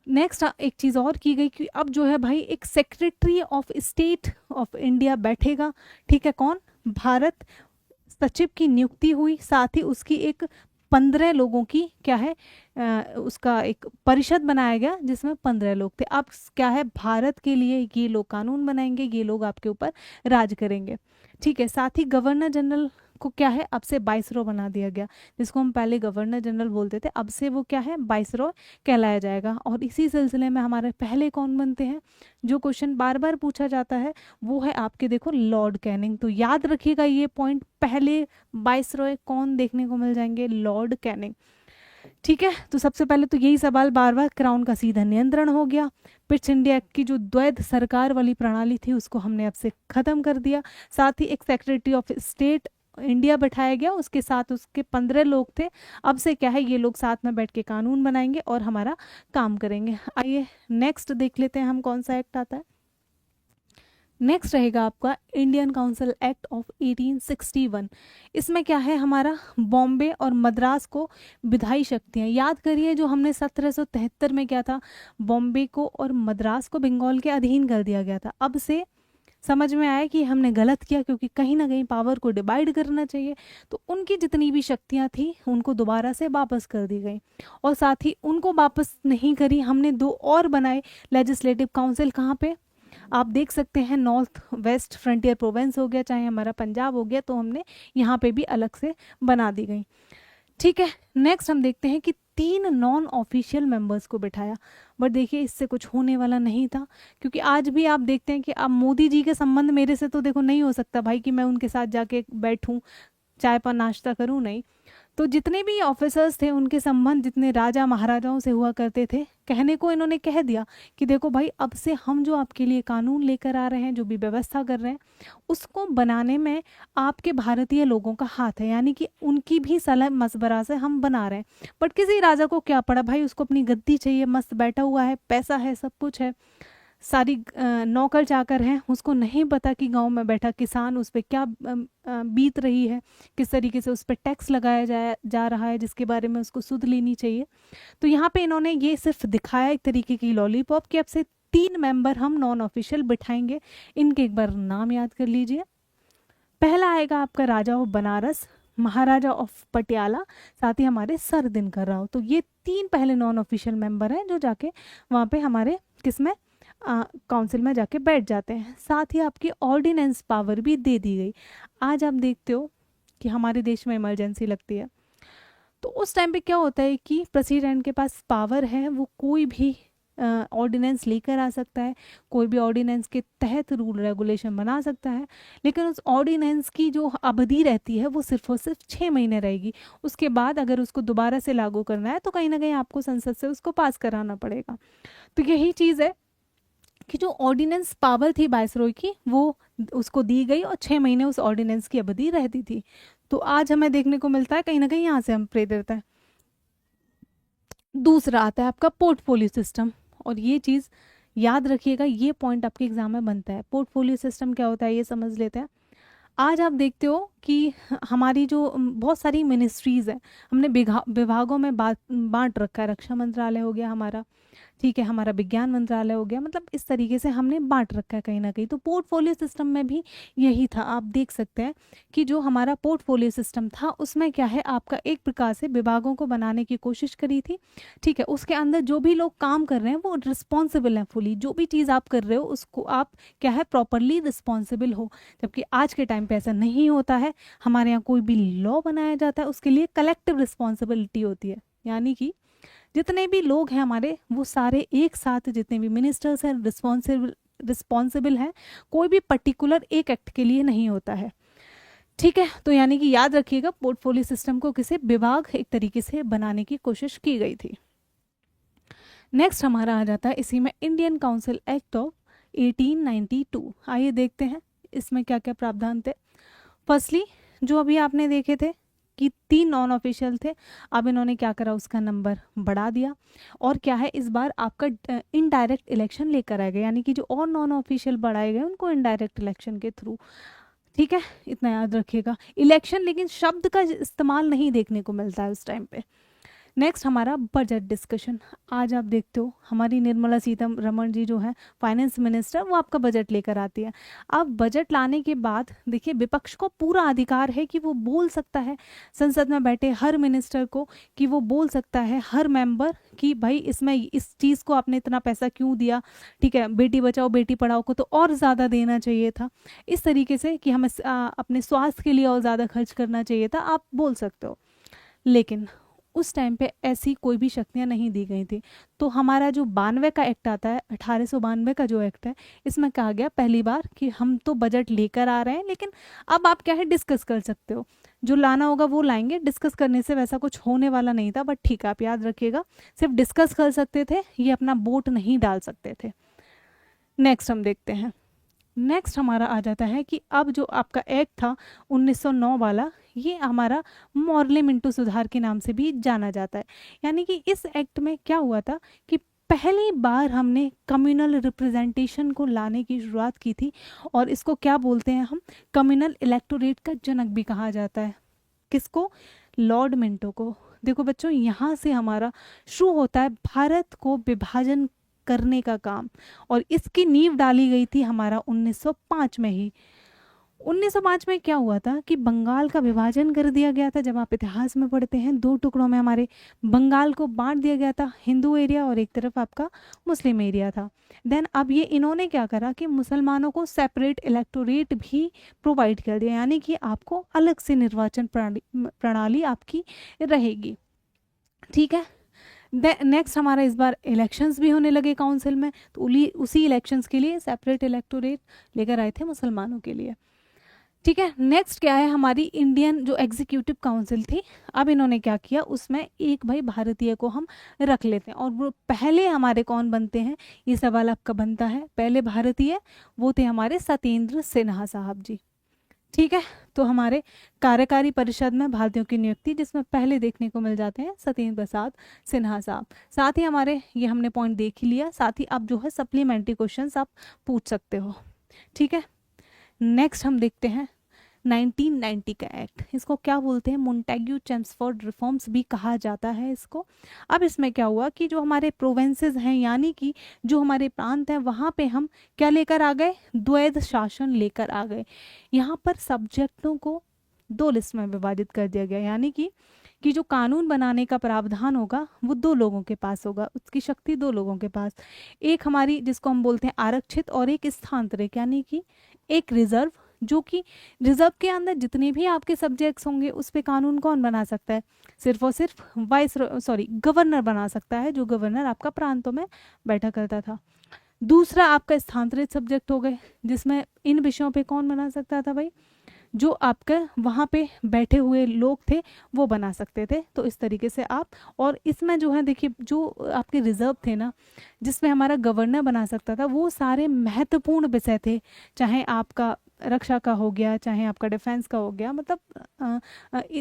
नेक्स्ट एक चीज़ और की गई कि अब जो है भाई एक secretary of state of India बैठेगा। ठीक है, कौन, भारत सचिव की नियुक्ति हुई, साथ ही उसकी एक 15 लोगों की क्या है उसका एक परिषद बनाया गया जिसमें 15 लोग थे। अब क्या है, भारत के लिए ये लोग कानून बनाएंगे, ये लोग आपके ऊपर राज करेंगे। ठीक है, साथ ही गवर्नर जनरल को क्या है अब से वाइसरॉय बना दिया गया, जिसको हम पहले गवर्नर जनरल बोलते थे, अब से वो क्या है वाइसरॉय कहलाया जाएगा। और इसी सिलसिले में हमारे पहले कौन बनते हैं, जो क्वेश्चन बार बार पूछा जाता है वो है आपके देखो लॉर्ड कैनिंग। तो याद रखिएगा ये पॉइंट, पहले वाइसरॉय कौन देखने को मिल जाएंगे, लॉर्ड कैनिंग। ठीक है, तो सबसे पहले तो यही सवाल बार बार, क्राउन का सीधा नियंत्रण हो गया। पिट्स इंडिया एक्ट की जो द्वैध सरकार वाली प्रणाली थी उसको हमने अब से ख़त्म कर दिया। साथ ही एक सेक्रेटरी ऑफ स्टेट इंडिया बैठाया गया, उसके साथ उसके 15 लोग थे। अब से क्या है, ये लोग साथ में बैठ के कानून बनाएंगे और हमारा काम करेंगे। आइए नेक्स्ट देख लेते हैं हम कौन सा एक्ट आता है। नेक्स्ट रहेगा आपका इंडियन काउंसिल एक्ट ऑफ 1861। इसमें क्या है, हमारा बॉम्बे और मद्रास को विधायी शक्तियाँ, याद करिए जो हमने 1773 में क्या था, बॉम्बे को और मद्रास को बंगाल के अधीन कर दिया गया था। अब से समझ में आया कि हमने गलत किया, क्योंकि कहीं ना कहीं पावर को डिवाइड करना चाहिए। तो उनकी जितनी भी शक्तियाँ थी उनको दोबारा से वापस कर दी गई, और साथ ही उनको वापस नहीं करी, हमने दो और बनाए लेजिस्लेटिव काउंसिल। कहाँ पे आप देख सकते हैं, नॉर्थ वेस्ट फ्रंटियर प्रोविंस हो गया, चाहे हमारा पंजाब हो गया, तो हमने यहाँ पे भी अलग से बना दी गई। ठीक है, नेक्स्ट हम देखते हैं कि 3 नॉन ऑफिशियल मेंबर्स को बिठाया। बट देखिए इससे कुछ होने वाला नहीं था, क्योंकि आज भी आप देखते हैं कि अब मोदी जी के संबंध मेरे से तो देखो नहीं हो सकता भाई कि मैं उनके साथ जाके बैठूं, चाय पर नाश्ता करूं, नहीं। तो जितने भी ऑफिसर्स थे उनके संबंध जितने राजा महाराजाओं से हुआ करते थे, कहने को इन्होंने कह दिया कि देखो भाई, अब से हम जो आपके लिए कानून लेकर आ रहे हैं, जो भी व्यवस्था कर रहे हैं, उसको बनाने में आपके भारतीय लोगों का हाथ है, यानी कि उनकी भी सलाह मशवरा से हम बना रहे हैं। बट किसी राजा को क्या पड़ा भाई, उसको अपनी गद्दी चाहिए, मस्त बैठा हुआ है, पैसा है, सब कुछ है, सारी नौकर चाकर हैं, उसको नहीं पता कि गांव में बैठा किसान उस पर क्या बीत रही है, किस तरीके से उस पर टैक्स लगाया जा रहा है, जिसके बारे में उसको सुध लेनी चाहिए। तो यहाँ पे इन्होंने ये सिर्फ दिखाया एक तरीके की लॉलीपॉप कि अब से 3 मेंबर हम नॉन ऑफिशियल बिठाएंगे। इनके एक बार नाम याद कर लीजिए। पहला आएगा आपका राजा ऑफ बनारस, महाराजा ऑफ पटियाला, साथ ही हमारे सर दिनकर राव। तो ये 3 पहले नॉन ऑफिशियल मेंबर हैं जो जाके वहाँ पे हमारे किसमें काउंसिल में जाके बैठ जाते हैं। साथ ही आपकी ऑर्डिनेंस पावर भी दे दी गई। आज आप देखते हो कि हमारे देश में इमरजेंसी लगती है, तो उस टाइम पे क्या होता है कि प्रेसिडेंट के पास पावर है, वो कोई भी ऑर्डिनेंस लेकर आ सकता है, कोई भी ऑर्डिनेंस के तहत रूल रेगुलेशन बना सकता है। लेकिन उस ऑर्डिनेंस की जो अवधि रहती है वो सिर्फ और सिर्फ 6 महीने रहेगी। उसके बाद अगर उसको दोबारा से लागू करना है तो कहीं ना कहीं आपको संसद से उसको पास कराना पड़ेगा। तो यही चीज़ है कि जो ऑर्डिनेंस पावर थी वायसरॉय की, वो उसको दी गई और 6 महीने उस ऑर्डिनेंस की अवधि रहती थी। तो आज हमें देखने को मिलता है कहीं ना कहीं यहाँ से हम प्रेरित है। दूसरा आता है आपका पोर्टफोलियो सिस्टम, और ये चीज़ याद रखिएगा, ये पॉइंट आपके एग्जाम में बनता है। पोर्टफोलियो सिस्टम क्या होता है ये समझ लेते हैं। आज आप देखते हो कि हमारी जो बहुत सारी मिनिस्ट्रीज़ है, हमने विभागों में बांट रखा है। रक्षा मंत्रालय हो गया हमारा, ठीक है, हमारा विज्ञान मंत्रालय हो गया, मतलब इस तरीके से हमने बांट रखा है कहीं ना कहीं। तो पोर्टफोलियो सिस्टम में भी यही था। आप देख सकते हैं कि जो हमारा पोर्टफोलियो सिस्टम था उसमें क्या है, आपका एक प्रकार से विभागों को बनाने की कोशिश करी थी, ठीक है। उसके अंदर जो भी लोग काम कर रहे हैं वो रिस्पॉन्सिबल हैं फुली, जो भी चीज़ आप कर रहे हो उसको आप क्या है प्रॉपरली रिस्पॉन्सिबल हो। जबकि आज के टाइम पे ऐसा नहीं होता है। हमारे यहाँ कोई भी लॉ बनाया जाता है उसके लिए कलेक्टिव रिस्पॉन्सिबिलिटी होती है, यानी कि जितने भी लोग हैं हमारे, वो सारे एक साथ, जितने भी मिनिस्टर्स हैं रिस्पॉन्सिबल हैं, कोई भी पर्टिकुलर एक एक्ट के लिए नहीं होता है, ठीक है। तो यानी कि याद रखिएगा, पोर्टफोलियो सिस्टम को किसी विभाग एक तरीके से बनाने की कोशिश की गई थी। नेक्स्ट हमारा आ जाता है इसी में इंडियन काउंसिल एक्ट ऑफ 1892। आइए देखते हैं इसमें क्या क्या प्रावधान थे। फर्स्टली जो अभी आपने देखे थे कि 3 नॉन ऑफिशियल थे, अब इन्होंने क्या करा, उसका नंबर बढ़ा दिया। और क्या है, इस बार आपका इनडायरेक्ट इलेक्शन लेकर आए गए, यानी कि जो और नॉन ऑफिशियल बढ़ाए गए उनको इनडायरेक्ट इलेक्शन के थ्रू, ठीक है, इतना याद रखिएगा। इलेक्शन लेकिन शब्द का इस्तेमाल नहीं देखने को मिलता है उस टाइम पे। नेक्स्ट हमारा बजट डिस्कशन। आज आप देखते हो हमारी निर्मला सीतारमण जी जो है फाइनेंस मिनिस्टर, वो आपका बजट लेकर आती है। अब बजट लाने के बाद देखिए विपक्ष को पूरा अधिकार है कि वो बोल सकता है संसद में बैठे हर मिनिस्टर को, कि वो बोल सकता है हर मेंबर कि भाई इसमें इस चीज़ को आपने इतना पैसा क्यों दिया, ठीक है, बेटी बचाओ बेटी पढ़ाओ को तो और ज़्यादा देना चाहिए था, इस तरीके से कि हमें अपने स्वास्थ्य के लिए और ज़्यादा खर्च करना चाहिए था, आप बोल सकते हो। लेकिन उस टाइम पे ऐसी कोई भी शक्तियाँ नहीं दी गई थी। तो हमारा जो 92 का एक्ट आता है, 1892 का जो एक्ट है, इसमें कहा गया पहली बार कि हम तो बजट लेकर आ रहे हैं, लेकिन अब आप क्या है डिस्कस कर सकते हो। जो लाना होगा वो लाएंगे, डिस्कस करने से वैसा कुछ होने वाला नहीं था, बट ठीक है आप याद रखिएगा, सिर्फ डिस्कस कर सकते थे, ये अपना वोट नहीं डाल सकते थे। नेक्स्ट हम देखते हैं, नेक्स्ट हमारा आ जाता है कि अब जो आपका एक्ट था 1909 वाला, ये हमारा मॉर्ले मिंटो सुधार के नाम से भी जाना जाता है। यानी कि इस एक्ट में क्या हुआ था कि पहली बार हमने कम्युनल रिप्रेजेंटेशन को लाने की शुरुआत की थी, और इसको क्या बोलते हैं हम, कम्युनल इलेक्टोरेट का जनक भी कहा जाता है। किसको? लॉर्ड मिंटो को। देखो बच्चों, यहाँ से हमारा शुरू होता है भारत को विभाजन करने का काम, और इसकी नींव डाली गई थी हमारा 1905 में ही। 1905 में क्या हुआ था कि बंगाल का विभाजन कर दिया गया था। जब आप इतिहास में पढ़ते हैं, दो टुकड़ों में हमारे बंगाल को बांट दिया गया था, हिंदू एरिया और एक तरफ आपका मुस्लिम एरिया था। देन अब ये इन्होंने क्या करा कि मुसलमानों को सेपरेट इलेक्टोरेट भी प्रोवाइड कर दिया, यानी कि आपको अलग से निर्वाचन प्रणाली आपकी रहेगी। ठीक है, नेक्स्ट हमारा इस बार इलेक्शंस भी होने लगे काउंसिल में, तो उसी इलेक्शंस के लिए सेपरेट इलेक्टोरेट लेकर आए थे मुसलमानों के लिए। ठीक है, नेक्स्ट क्या है, हमारी इंडियन जो एग्जीक्यूटिव काउंसिल थी, अब इन्होंने क्या किया, उसमें एक भाई भारतीय को हम रख लेते हैं। और वो पहले हमारे कौन बनते हैं, ये सवाल आपका बनता है, पहले भारतीय वो थे हमारे सत्येंद्र सिन्हा साहब जी। ठीक है, तो हमारे कार्यकारी परिषद में भारतीयों की नियुक्ति, जिसमें पहले देखने को मिल जाते हैं सत्येंद्र प्रसाद सिन्हा साहब। साथ ही हमारे ये हमने पॉइंट देख ही लिया, साथ ही अब जो है सप्लीमेंट्री क्वेश्चंस आप पूछ सकते हो। ठीक है, नेक्स्ट हम देखते हैं 1990 का एक्ट, इसको क्या बोलते हैं, मोंटेग्यू चेम्सफोर्ड रिफॉर्म्स भी कहा जाता है इसको। अब इसमें क्या हुआ कि जो हमारे प्रोविंसेस हैं, यानी कि जो हमारे प्रांत हैं, वहाँ पे हम क्या लेकर आ गए, द्वैध शासन लेकर आ गए। यहाँ पर सब्जेक्टों को दो लिस्ट में विभाजित कर दिया गया, यानी कि जो कानून बनाने का प्रावधान होगा वो दो लोगों के पास होगा, उसकी शक्ति दो लोगों के पास, एक हमारी जिसको हम बोलते हैं आरक्षित और एक स्थानांतरित, यानी कि एक रिजर्व, जो कि रिजर्व के अंदर जितने भी आपके सब्जेक्ट्स होंगे उस पे कानून कौन बना सकता है, सिर्फ और सिर्फ गवर्नर बना सकता है, जो गवर्नर आपका प्रांतों में बैठा करता था। दूसरा आपका स्थानांतरित सब्जेक्ट हो गए, जिसमें इन विषयों पे कौन बना सकता था भाई, जो आपके वहाँ पे बैठे हुए लोग थे वो बना सकते थे। तो इस तरीके से आप, और इसमें जो है देखिए, जो आपके रिजर्व थे ना, जिसमें हमारा गवर्नर बना सकता था, वो सारे महत्वपूर्ण विषय थे, चाहे आपका रक्षा का हो गया, चाहे आपका डिफेंस का हो गया, मतलब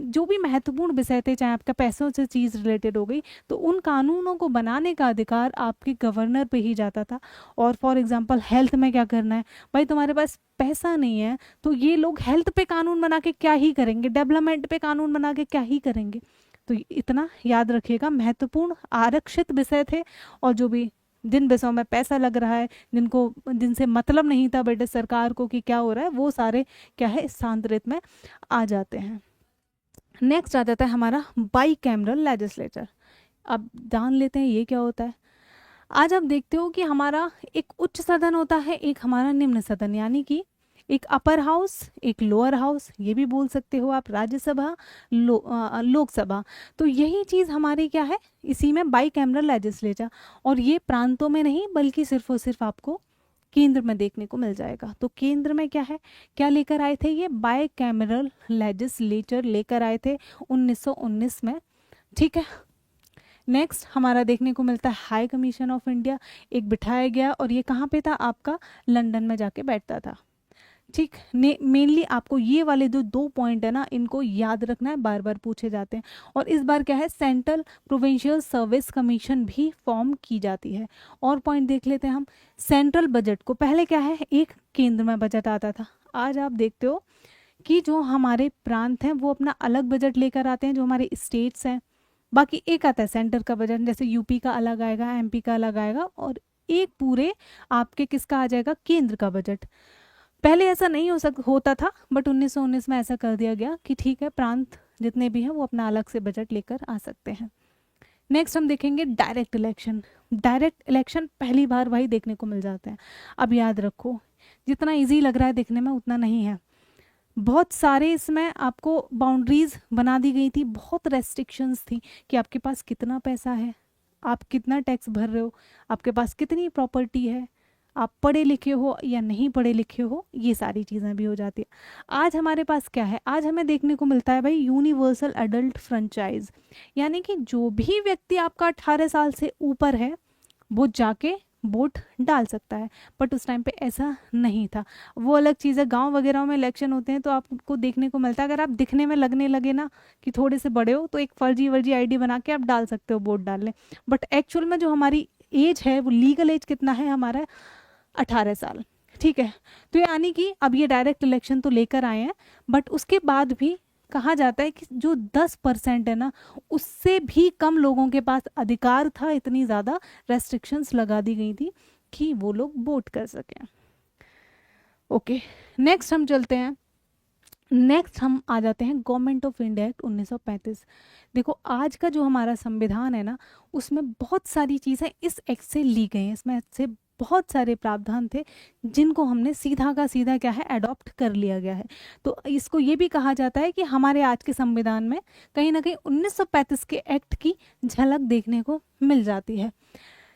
जो भी महत्वपूर्ण विषय थे, चाहे आपका पैसों से चीज़ रिलेटेड हो गई, तो उन कानूनों को बनाने का अधिकार आपके गवर्नर पे ही जाता था। और फॉर एग्जांपल हेल्थ में क्या करना है भाई, तुम्हारे पास पैसा नहीं है तो ये लोग हेल्थ पे कानून बना के क्या ही करेंगे, डेवलपमेंट पे कानून बना के क्या ही करेंगे। तो इतना याद रखिएगा, महत्वपूर्ण आरक्षित विषय थे, और जो भी जिन विषयों में पैसा लग रहा है, जिनसे मतलब नहीं था ब्रिटिश सरकार को कि क्या हो रहा है, वो सारे क्या है स्थानांतरित में आ जाते हैं। नेक्स्ट आ जाता है हमारा बाई कैमरल लेजिस्लेचर। अब जान लेते हैं ये क्या होता है। आज आप देखते हो कि हमारा एक उच्च सदन होता है, एक हमारा निम्न सदन, यानी कि एक अपर हाउस, एक लोअर हाउस, ये भी बोल सकते हो आप, राज्यसभा, लोकसभा। तो यही चीज़ हमारी क्या है, इसी में बाई कैमरल लेजिस्लेचर, और ये प्रांतों में नहीं बल्कि सिर्फ और सिर्फ आपको केंद्र में देखने को मिल जाएगा। तो केंद्र में क्या है, क्या लेकर आए थे, ये बाई कैमरल लेजिस्लेचर लेकर आए थे 1919 में। ठीक है, नेक्स्ट हमारा देखने को मिलता है हाई कमीशन ऑफ इंडिया, एक बिठाया गया, और ये कहाँ पे था, आपका लंदन में जाके बैठता था। ठीक, मेनली आपको ये वाले जो दो पॉइंट है ना, इनको याद रखना है, बार बार पूछे जाते हैं। और इस बार क्या है, सेंट्रल प्रोविंशियल सर्विस कमीशन भी फॉर्म की जाती है। और पॉइंट देख लेते हैं हम, सेंट्रल बजट को, पहले क्या है, एक केंद्र में बजट आता था, आज आप देखते हो कि जो हमारे प्रांत हैं वो अपना अलग बजट लेकर आते हैं, जो हमारे स्टेट्स हैं, बाकी एक आता है सेंटर का बजट, जैसे यूपी का अलग आएगा, एमपी का अलग आएगा, और एक पूरे आपके किसका आ जाएगा, केंद्र का बजट। पहले ऐसा नहीं होता था, बट 1919 में ऐसा कर दिया गया कि ठीक है, प्रांत जितने भी हैं वो अपना अलग से बजट लेकर आ सकते हैं। नेक्स्ट हम देखेंगे डायरेक्ट इलेक्शन। डायरेक्ट इलेक्शन पहली बार भाई देखने को मिल जाते हैं। अब याद रखो, जितना इजी लग रहा है देखने में उतना नहीं है, बहुत सारे इसमें आपको बाउंड्रीज बना दी गई थी, बहुत रेस्ट्रिक्शंस थी कि आपके पास कितना पैसा है, आप कितना टैक्स भर रहे हो, आपके पास कितनी प्रॉपर्टी है, आप पढ़े लिखे हो या नहीं पढ़े लिखे हो, ये सारी चीज़ें भी हो जाती है। आज हमारे पास क्या है, आज हमें देखने को मिलता है भाई यूनिवर्सल एडल्ट फ्रेंचाइज, यानी कि जो भी व्यक्ति आपका 18 साल से ऊपर है वो जाके वोट डाल सकता है। बट उस टाइम पे ऐसा नहीं था। वो अलग चीज़ है, गांव वगैरह में इलेक्शन होते हैं तो आपको देखने को मिलता है, अगर आप दिखने में लगने लगे ना कि थोड़े से बड़े हो तो एक फर्जी वर्जी आईडी बना के आप डाल सकते हो वोट डालने। बट एक्चुअल में जो हमारी एज है, वो लीगल एज कितना है हमारा, 18 साल। ठीक है, तो यानी कि अब ये डायरेक्ट इलेक्शन तो लेकर आए हैं, बट उसके बाद भी कहा जाता है कि जो 10% है ना, उससे भी कम लोगों के पास अधिकार था, इतनी ज़्यादा रेस्ट्रिक्शंस लगा दी गई थी कि वो लोग वोट कर सकें। ओके, नेक्स्ट हम चलते हैं। नेक्स्ट हम आ जाते हैं गवर्नमेंट ऑफ इंडिया एक्ट 1935। देखो आज का जो हमारा संविधान है ना, उसमें बहुत सारी चीज़ें इस एक्ट से ली गई हैं। इसमें से बहुत सारे प्रावधान थे जिनको हमने सीधा का सीधा क्या है, अडॉप्ट कर लिया गया है। तो इसको ये भी कहा जाता है कि हमारे आज के संविधान में कहीं ना कहीं 1935 के एक्ट की झलक देखने को मिल जाती है।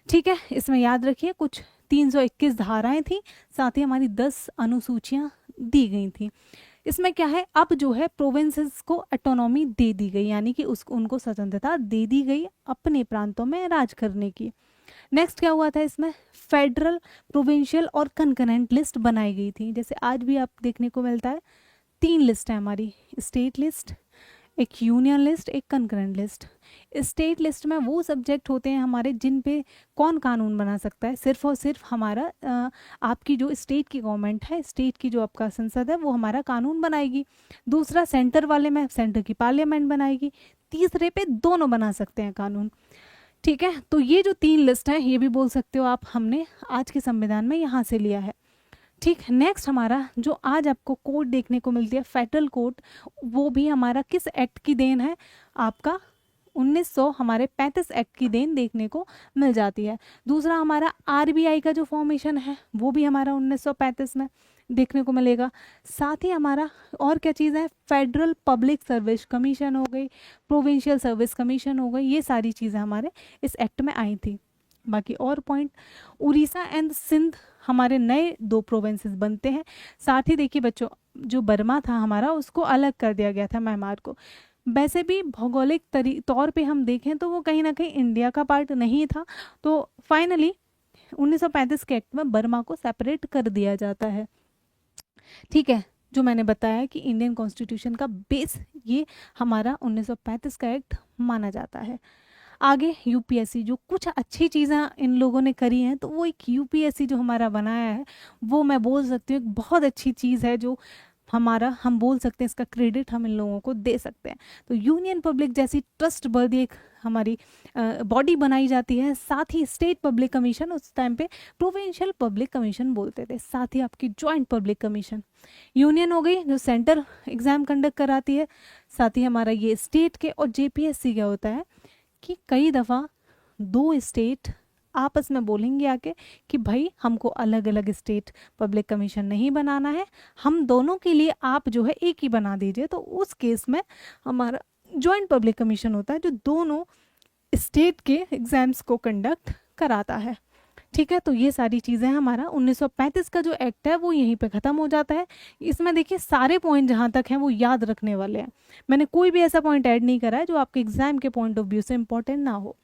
ठीक है, इसमें याद रखिए कुछ 321 धाराएं थी, साथ ही हमारी 10 अनुसूचियां दी गई थी। इसमें क्या है, अब जो है प्रोविंसेस को ऑटोनॉमी दे दी गई, यानी कि उनको स्वतंत्रता दे दी गई अपने प्रांतों में राज करने की। नेक्स्ट क्या हुआ था, इसमें फेडरल, प्रोविंशियल और कंकरेंट लिस्ट बनाई गई थी। जैसे आज भी आप देखने को मिलता है 3 लिस्ट है हमारी, स्टेट लिस्ट, एक यूनियन लिस्ट, एक कंकरेंट लिस्ट। स्टेट लिस्ट में वो सब्जेक्ट होते हैं हमारे जिन पे कौन कानून बना सकता है, सिर्फ और सिर्फ हमारा आपकी जो स्टेट की गवर्नमेंट है, स्टेट की जो आपका संसद है, वो हमारा कानून बनाएगी। दूसरा सेंटर वाले में सेंटर की पार्लियामेंट बनाएगी। तीसरे पे दोनों बना सकते हैं कानून। ठीक है, तो ये जो 3 लिस्ट है, ये भी बोल सकते हो आप, हमने आज के संविधान में यहाँ से लिया है। ठीक, नेक्स्ट हमारा जो आज आपको कोड देखने को मिलती है फेडरल कोड, वो भी हमारा किस एक्ट की देन है, आपका 1900 हमारे 35 एक्ट की देन देखने को मिल जाती है। दूसरा हमारा आरबीआई का जो फॉर्मेशन है, वो भी हमारा 1935 में देखने को मिलेगा। साथ ही हमारा और क्या चीज़ है, फेडरल पब्लिक सर्विस कमीशन हो गई, प्रोविंशियल सर्विस कमीशन हो गई, ये सारी चीज़ें हमारे इस एक्ट में आई थी। बाकी और पॉइंट, उड़ीसा एंड सिंध हमारे नए 2 प्रोविंसेस बनते हैं। साथ ही देखिए बच्चों, जो बर्मा था हमारा, उसको अलग कर दिया गया था, म्यांमार को। वैसे भी भौगोलिक तौर पे हम देखें तो वो कहीं ना कहीं इंडिया का पार्ट नहीं था, तो फाइनली 1935 के एक्ट में बर्मा को सेपरेट कर दिया जाता है। ठीक है, जो मैंने बताया कि इंडियन कॉन्स्टिट्यूशन का बेस ये हमारा 1935 का एक्ट माना जाता है। आगे यूपीएससी, जो कुछ अच्छी चीज़ें इन लोगों ने करी हैं, तो वो एक यूपीएससी जो हमारा बनाया है, वो मैं बोल सकती हूँ एक बहुत अच्छी चीज़ है, जो हमारा, हम बोल सकते हैं इसका क्रेडिट हम इन लोगों को दे सकते हैं। तो यूनियन पब्लिक जैसी ट्रस्ट वर्दी एक हमारी बॉडी बनाई जाती है। साथ ही स्टेट पब्लिक कमीशन, उस टाइम पे प्रोविंशियल पब्लिक कमीशन बोलते थे, साथ ही आपकी जॉइंट पब्लिक कमीशन। यूनियन हो गई जो सेंटर एग्जाम कंडक्ट कराती है, साथ ही हमारा ये स्टेट के। और जेपीएससी क्या होता है कि कई दफ़ा 2 स्टेट आपस में बोलेंगे आके कि भाई हमको अलग अलग स्टेट पब्लिक कमीशन नहीं बनाना है, हम दोनों के लिए आप जो है एक ही बना दीजिए। तो उस केस में हमारा जॉइंट पब्लिक कमीशन होता है, जो दोनों स्टेट के एग्जाम्स को कंडक्ट कराता है। ठीक है, तो ये सारी चीज़ें हमारा 1935 का जो एक्ट है वो यहीं पे ख़त्म हो जाता है। इसमें देखिए सारे पॉइंट जहाँ तक हैं वो याद रखने वाले हैं, मैंने कोई भी ऐसा पॉइंट ऐड नहीं करा है जो आपके एग्जाम के पॉइंट ऑफ व्यू से इंपॉर्टेंट ना हो।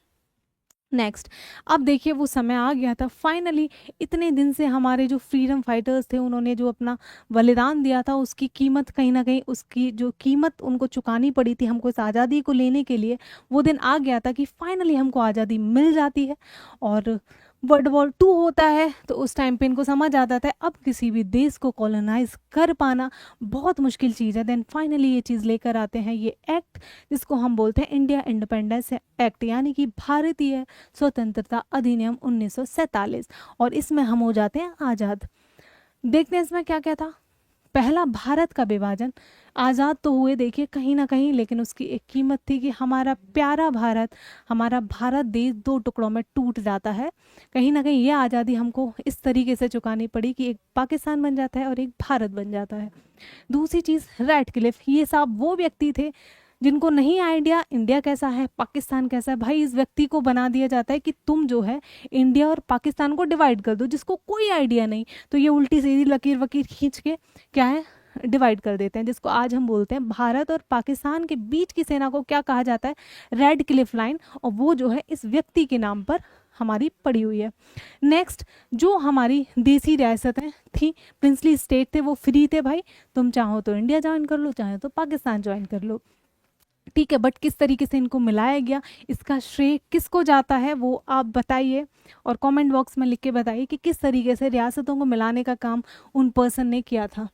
नेक्स्ट, अब देखिए वो समय आ गया था फाइनली, इतने दिन से हमारे जो फ्रीडम फाइटर्स थे, उन्होंने जो अपना बलिदान दिया था, उसकी कीमत कहीं ना कहीं, उसकी जो कीमत उनको चुकानी पड़ी थी हमको इस आज़ादी को लेने के लिए, वो दिन आ गया था कि फाइनली हमको आज़ादी मिल जाती है। और वर्ल्ड वॉर 2 होता है, तो उस टाइम पे इनको समझ आता था अब किसी भी देश को कॉलोनाइज कर पाना बहुत मुश्किल चीज़ है। देन फाइनली ये चीज़ लेकर आते हैं ये एक्ट, जिसको हम बोलते हैं इंडिया इंडिपेंडेंस एक्ट, यानी कि भारतीय स्वतंत्रता अधिनियम 1947। और इसमें हम हो जाते हैं आज़ाद। देखते हैं इसमें क्या क्या था। पहला, भारत का विभाजन। आज़ाद तो हुए देखिए कहीं ना कहीं, लेकिन उसकी एक कीमत थी कि हमारा प्यारा भारत, हमारा भारत देश 2 टुकड़ों में टूट जाता है। कहीं ना कहीं ये आज़ादी हमको इस तरीके से चुकानी पड़ी कि एक पाकिस्तान बन जाता है और एक भारत बन जाता है। दूसरी चीज़, रैडक्लिफ, ये साहब वो व्यक्ति थे जिनको नहीं आइडिया इंडिया कैसा है, पाकिस्तान कैसा है, भाई इस व्यक्ति को बना दिया जाता है कि तुम जो है इंडिया और पाकिस्तान को डिवाइड कर दो। जिसको कोई आइडिया नहीं तो ये उल्टी सीधी लकीर वकीर खींच के क्या है डिवाइड कर देते हैं, जिसको आज हम बोलते हैं भारत और पाकिस्तान के बीच की सेना को क्या कहा जाता है, रेड क्लिफ लाइन, और वो जो है इस व्यक्ति के नाम पर हमारी पड़ी हुई है। नेक्स्ट, जो हमारी देसी रियासतें थी, प्रिंसली स्टेट थे, वो फ्री थे भाई, तुम चाहो तो इंडिया ज्वाइन कर लो, चाहे तो पाकिस्तान ज्वाइन कर लो, ठीक है। बट किस तरीके से इनको मिलाया गया, इसका श्रेय किसको जाता है वो आप बताइए और कमेंट बॉक्स में लिख के बताइए कि किस तरीके से रियासतों को मिलाने का काम उन पर्सन ने किया था।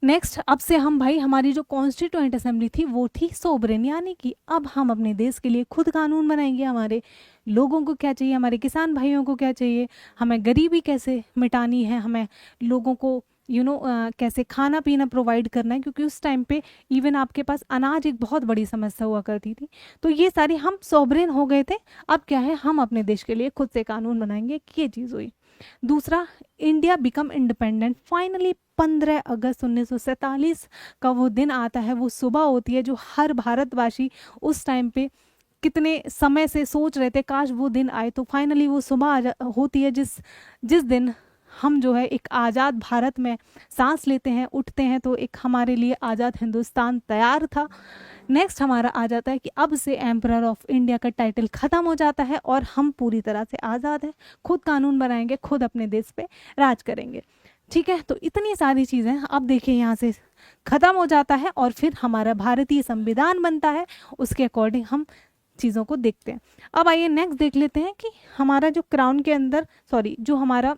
नेक्स्ट, अब से हम भाई हमारी जो कॉन्स्टिट्यूएंट असेंबली थी वो थी सोवरेन, यानी कि अब हम अपने देश के लिए खुद कानून बनाएंगे। हमारे लोगों को क्या चाहिए, हमारे किसान भाइयों को क्या चाहिए, हमें गरीबी कैसे मिटानी है, हमें लोगों को कैसे खाना पीना प्रोवाइड करना है, क्योंकि उस टाइम पे इवन आपके पास अनाज एक बहुत बड़ी समस्या हुआ करती थी। तो ये सारी हम सोवरेन हो गए थे, अब क्या है हम अपने देश के लिए खुद से कानून बनाएंगे, ये चीज़ हुई। दूसरा, इंडिया बिकम इंडिपेंडेंट फाइनली 15 अगस्त 1947 का वो दिन आता है, वो सुबह होती है जो हर भारतवासी उस टाइम पे कितने समय से सोच रहे थे काश वो दिन आए। तो फाइनली वो सुबह होती है जिस जिस दिन हम जो है एक आज़ाद भारत में सांस लेते हैं, उठते हैं, तो एक हमारे लिए आज़ाद हिंदुस्तान तैयार था। नेक्स्ट हमारा आ जाता है कि अब से एम्परर ऑफ इंडिया का टाइटल ख़त्म हो जाता है और हम पूरी तरह से आज़ाद हैं, खुद कानून बनाएंगे, खुद अपने देश पे राज करेंगे, ठीक है। तो इतनी सारी चीज़ें अब देखिए यहाँ से ख़त्म हो जाता है और फिर हमारा भारतीय संविधान बनता है, उसके अकॉर्डिंग हम चीज़ों को देखते हैं। अब आइए नेक्स्ट देख लेते हैं कि हमारा जो क्राउन के अंदर जो हमारा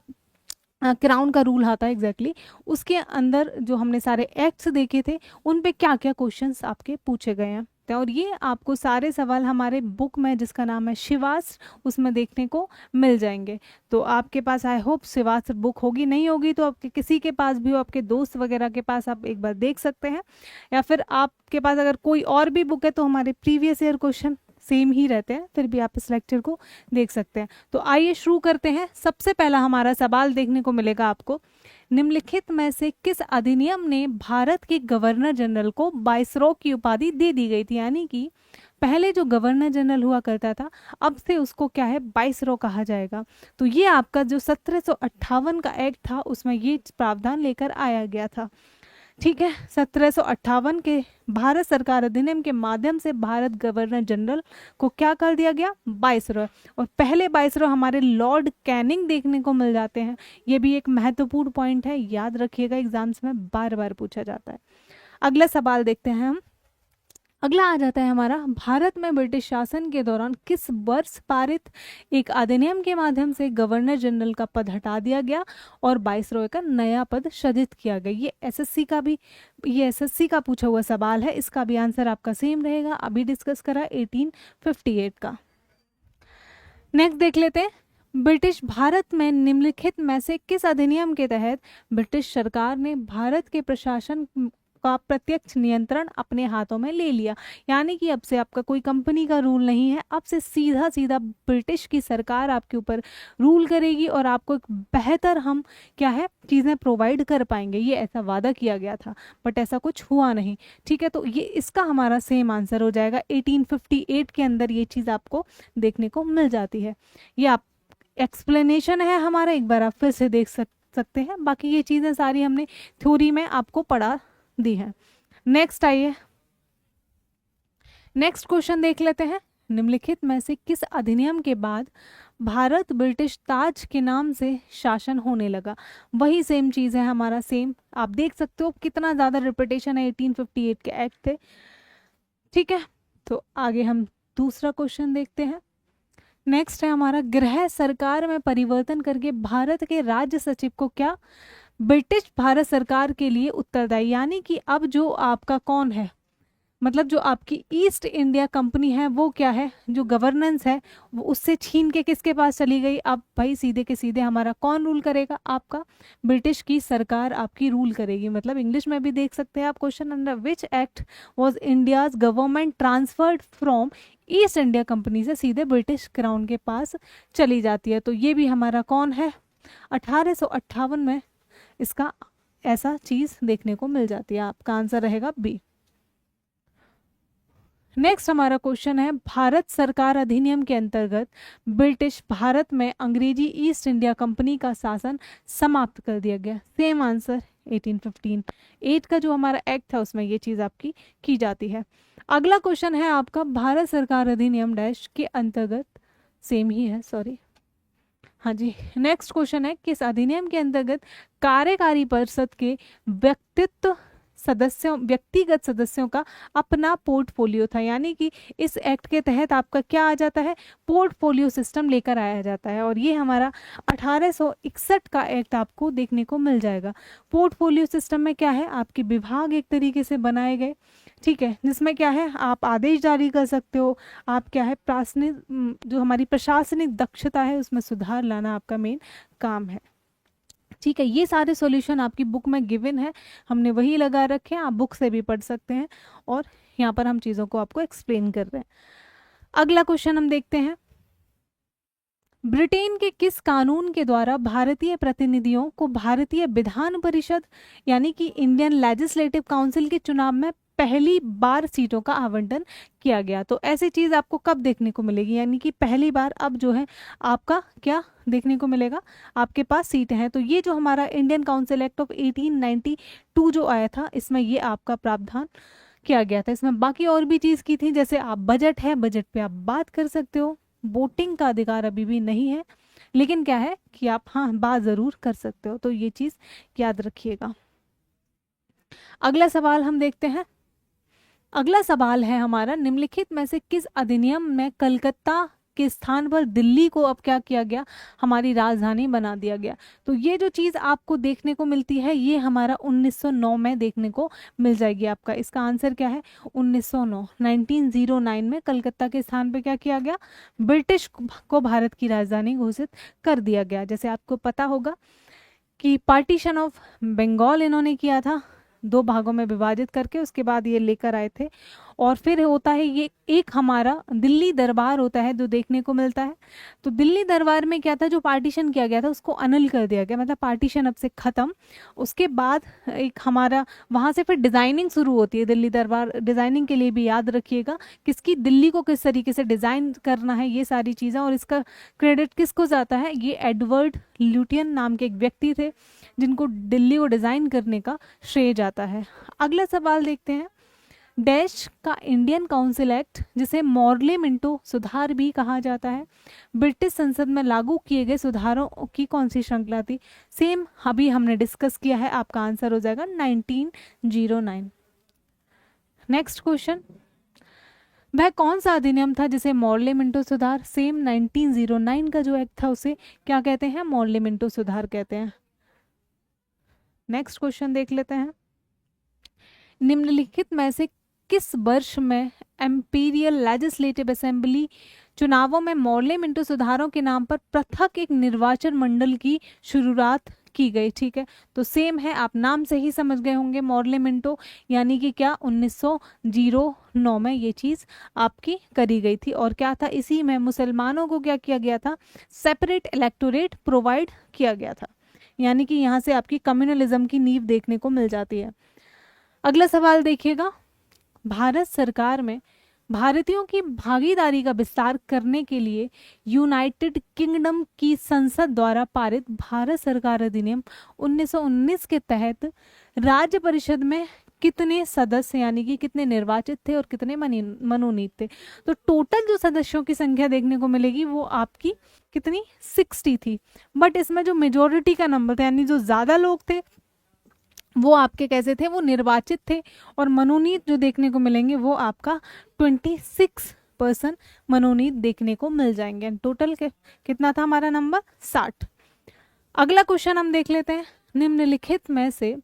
क्राउन का रूल आता है एग्जैक्टली उसके अंदर जो हमने सारे एक्ट्स देखे थे उन पे क्या क्या क्वेश्चंस आपके पूछे गए हैं, और ये आपको सारे सवाल हमारे बुक में जिसका नाम है शिवास्त्र उसमें देखने को मिल जाएंगे। तो आपके पास आई होप शिवास्त्र बुक होगी, नहीं होगी तो आपके किसी के पास भी हो, आपके दोस्त वगैरह के पास आप एक बार देख सकते हैं, या फिर आपके पास अगर कोई और भी बुक है तो हमारे प्रीवियस ईयर क्वेश्चन सेम ही रहते हैं, फिर भी आप इस लेक्चर को देख सकते हैं। तो आइए शुरू करते हैं। सबसे पहला हमारा सवाल देखने को मिलेगा आपको, निम्नलिखित में से किस अधिनियम ने भारत के गवर्नर जनरल को वाइसरॉय की उपाधि दे दी गई थी, यानी कि पहले जो गवर्नर जनरल हुआ करता था अब से उसको क्या है वाइसरॉय कहा जाएगा। तो ये आपका जो 1758 का एक्ट था उसमें ये प्रावधान लेकर आया गया था, ठीक है। 1758 के भारत सरकार अधिनियम के माध्यम से भारत गवर्नर जनरल को क्या कर दिया गया, वाइसरॉय, और पहले वाइसरॉय हमारे लॉर्ड कैनिंग देखने को मिल जाते हैं। ये भी एक महत्वपूर्ण पॉइंट है, याद रखिएगा, एग्जाम्स में बार बार पूछा जाता है। अगला सवाल देखते हैं हम। अगला आ जाता है हमारा, भारत में ब्रिटिश शासन के दौरान किस वर्ष पारित एक अधिनियम के माध्यम से गवर्नर जनरल का पद हटा दिया गया और वाइसरॉय का नया पद सृजित किया गया। ये एसएससी का पूछा हुआ सवाल है, इसका भी आंसर आपका सेम रहेगा, अभी डिस्कस करा 1858 का। नेक्स्ट देख लेते हैं, ब्रिटिश भारत में निम्नलिखित में से किस अधिनियम के तहत ब्रिटिश सरकार ने भारत के प्रशासन का प्रत्यक्ष नियंत्रण अपने हाथों में ले लिया, यानी कि अब से आपका कोई कंपनी का रूल नहीं है, अब से सीधा सीधा ब्रिटिश की सरकार आपके ऊपर रूल करेगी और आपको एक बेहतर हम क्या है चीज़ें प्रोवाइड कर पाएंगे, ये ऐसा वादा किया गया था बट ऐसा कुछ हुआ नहीं, ठीक है। तो ये इसका हमारा सेम आंसर हो जाएगा, 1858 के अंदर ये चीज़ आपको देखने को मिल जाती है। ये आप एक्सप्लेनेशन है हमारा, एक बार आप फिर से देख सकते हैं, बाकी ये चीज़ें सारी हमने थ्योरी में आपको पढ़ा दी है। नेक्स्ट आइए, नेक्स्ट क्वेश्चन देख लेते हैं, निम्नलिखित में से किस अधिनियम के बाद भारत ब्रिटिश ताज के नाम से शासन होने लगा। वही सेम चीज़ है हमारा, सेम आप देख सकते हो कितना ज़्यादा रिपीटेशन है, 1858 के एक्ट थे, ठीक है। तो आगे हम दूसरा क्वेश्चन देखते हैं। नेक्स्ट है हमारा, गृह सरकार में परिवर्तन करके भारत के राज्य सचिव को क्या ब्रिटिश भारत सरकार के लिए उत्तरदायी, यानी कि अब जो आपका कौन है, मतलब जो आपकी ईस्ट इंडिया कंपनी है वो क्या है, जो गवर्नेंस है वो उससे छीन के किसके पास चली गई, अब भाई सीधे के सीधे हमारा कौन रूल करेगा, आपका ब्रिटिश की सरकार आपकी रूल करेगी। मतलब इंग्लिश में भी देख सकते हैं आप question, under which act was India's government transferred from east India company से सीधे ब्रिटिश क्राउन के पास चली जाती है। तो ये भी हमारा कौन है, 1858 में इसका ऐसा चीज देखने को मिल जाती है, आपका आंसर रहेगा बी। नेक्स्ट हमारा क्वेश्चन है, भारत सरकार अधिनियम के अंतर्गत ब्रिटिश भारत में अंग्रेजी ईस्ट इंडिया कंपनी का शासन समाप्त कर दिया गया। Same answer 1815। 8 का जो हमारा एक्ट था उसमें ये चीज़ आपकी की जाती है। अगला क्वेश्चन है आपका, भारत सरकार अधिनियम डैश के अंतर्गत, सेम ही है सॉरी, हाँ जी। नेक्स्ट क्वेश्चन है, किस अधिनियम के अंतर्गत कार्यकारी परिषद के व्यक्तिगत सदस्यों का अपना पोर्टफोलियो था, यानी कि इस एक्ट के तहत आपका क्या आ जाता है, पोर्टफोलियो सिस्टम लेकर आया जाता है। और ये हमारा 1861 का एक्ट आपको देखने को मिल जाएगा। पोर्टफोलियो सिस्टम में क्या है, आपके विभाग एक तरीके से बनाए गए, ठीक है, जिसमें क्या है आप आदेश जारी कर सकते हो, आप क्या है जो हमारी प्रशासनिक दक्षता है उसमें सुधार लाना आपका मेन काम है। ठीक है, ये सारे सॉल्यूशन आपकी बुक में गिवन है, हमने वही लगा रखे हैं, आप बुक से भी पढ़ सकते हैं और यहाँ पर हम चीज़ों को आपको एक्सप्लेन कर रहे हैं। अगला क्वेश्चन हम देखते हैं, ब्रिटेन के किस कानून के द्वारा भारतीय प्रतिनिधियों को भारतीय विधान परिषद यानी कि इंडियन लेजिस्लेटिव काउंसिल के चुनाव में पहली बार सीटों का आवंटन किया गया? तो ऐसी चीज़ आपको कब देखने को मिलेगी, यानी कि पहली बार अब जो है आपका क्या देखने को मिलेगा, आपके पास सीटें हैं। तो ये जो हमारा इंडियन काउंसिल एक्ट ऑफ 1892 जो आया था, इसमें ये आपका प्रावधान किया गया था। इसमें बाकी और भी चीज़ की थी, जैसे आप बजट है, बजट पे आप बात कर सकते हो, वोटिंग का अधिकार अभी भी नहीं है, लेकिन क्या है कि आप हाँ बात ज़रूर कर सकते हो, तो ये चीज़ याद रखिएगा। अगला सवाल हम देखते हैं, अगला सवाल है हमारा, निम्नलिखित में से किस अधिनियम में कलकत्ता के स्थान पर दिल्ली को अब क्या किया गया, हमारी राजधानी बना दिया गया? तो ये जो चीज़ आपको देखने को मिलती है ये हमारा 1909 में देखने को मिल जाएगी। आपका इसका आंसर क्या है, 1909, 1909 में कलकत्ता के स्थान पर क्या किया गया, ब्रिटिश को भारत की राजधानी घोषित कर दिया गया। जैसे आपको पता होगा कि पार्टीशन ऑफ बंगाल इन्होंने किया था, 2 भागों में विभाजित करके, उसके बाद ये लेकर आए थे। और फिर होता है ये एक हमारा दिल्ली दरबार होता है जो देखने को मिलता है। तो दिल्ली दरबार में क्या था, जो पार्टीशन किया गया था उसको अनल कर दिया गया, मतलब पार्टीशन अब से ख़त्म। उसके बाद एक हमारा वहाँ से फिर डिज़ाइनिंग शुरू होती है, दिल्ली दरबार डिज़ाइनिंग के लिए भी याद रखिएगा, किसकी दिल्ली को किस तरीके से डिज़ाइन करना है, ये सारी चीज़ें। और इसका क्रेडिट किसको जाता है, ये एडवर्ड ल्यूटियन नाम के एक व्यक्ति थे जिनको दिल्ली को डिज़ाइन करने का श्रेय जाता है। अगला सवाल देखते हैं, डैश का इंडियन काउंसिल एक्ट, जिसे मॉर्ले मिंटो सुधार भी कहा जाता है, ब्रिटिश संसद में लागू किए गए सुधारों की कौन सी श्रृंखला थी? सेम अभी हमने डिस्कस किया है, आपका आंसर हो जाएगा 1909। नेक्स्ट क्वेश्चन, वह कौन सा अधिनियम था जिसे मॉर्ले मिंटो सुधार, सेम 1909 का जो एक्ट था उसे क्या कहते हैं, मॉर्ले मिंटो सुधार कहते हैं। नेक्स्ट क्वेश्चन देख लेते हैं, निम्नलिखित में से किस वर्ष में एम्पीरियल लेजिस्लेटिव असेंबली चुनावों में मॉर्ले मिंटो सुधारों के नाम पर पृथक एक निर्वाचन मंडल की शुरुआत की गई? ठीक है, तो सेम है, आप नाम से ही समझ गए होंगे, मॉर्ले मिंटो यानी कि क्या 1909 में ये चीज़ आपकी करी गई थी। और क्या था, इसी में मुसलमानों को क्या किया गया था, सेपरेट इलेक्टोरेट प्रोवाइड किया गया था, यानी कि यहाँ से आपकी कम्युनलिज्म की नींव देखने को मिल जाती है। अगला सवाल देखिएगा, भारत सरकार में भारतीयों की भागीदारी का विस्तार करने के लिए यूनाइटेड किंगडम की संसद द्वारा पारित भारत सरकार अधिनियम 1919 के तहत राज्य परिषद में कितने सदस्य यानी कि कितने निर्वाचित थे और कितने मनोनीत थे? तो टोटल जो सदस्यों की संख्या देखने को मिलेगी वो आपकी कितनी, 60 थी। बट इसमें जो मेजोरिटी का नंबर था, यानी जो ज़्यादा लोग थे वो आपके कैसे थे, वो निर्वाचित थे, और मनोनीत जो देखने को मिलेंगे वो आपका 26% मनोनीत देखने को मिल जाएंगे। टोटल कितना था हमारा नंबर, 60। अगला क्वेश्चन हम देख लेते हैं, निम्नलिखित में से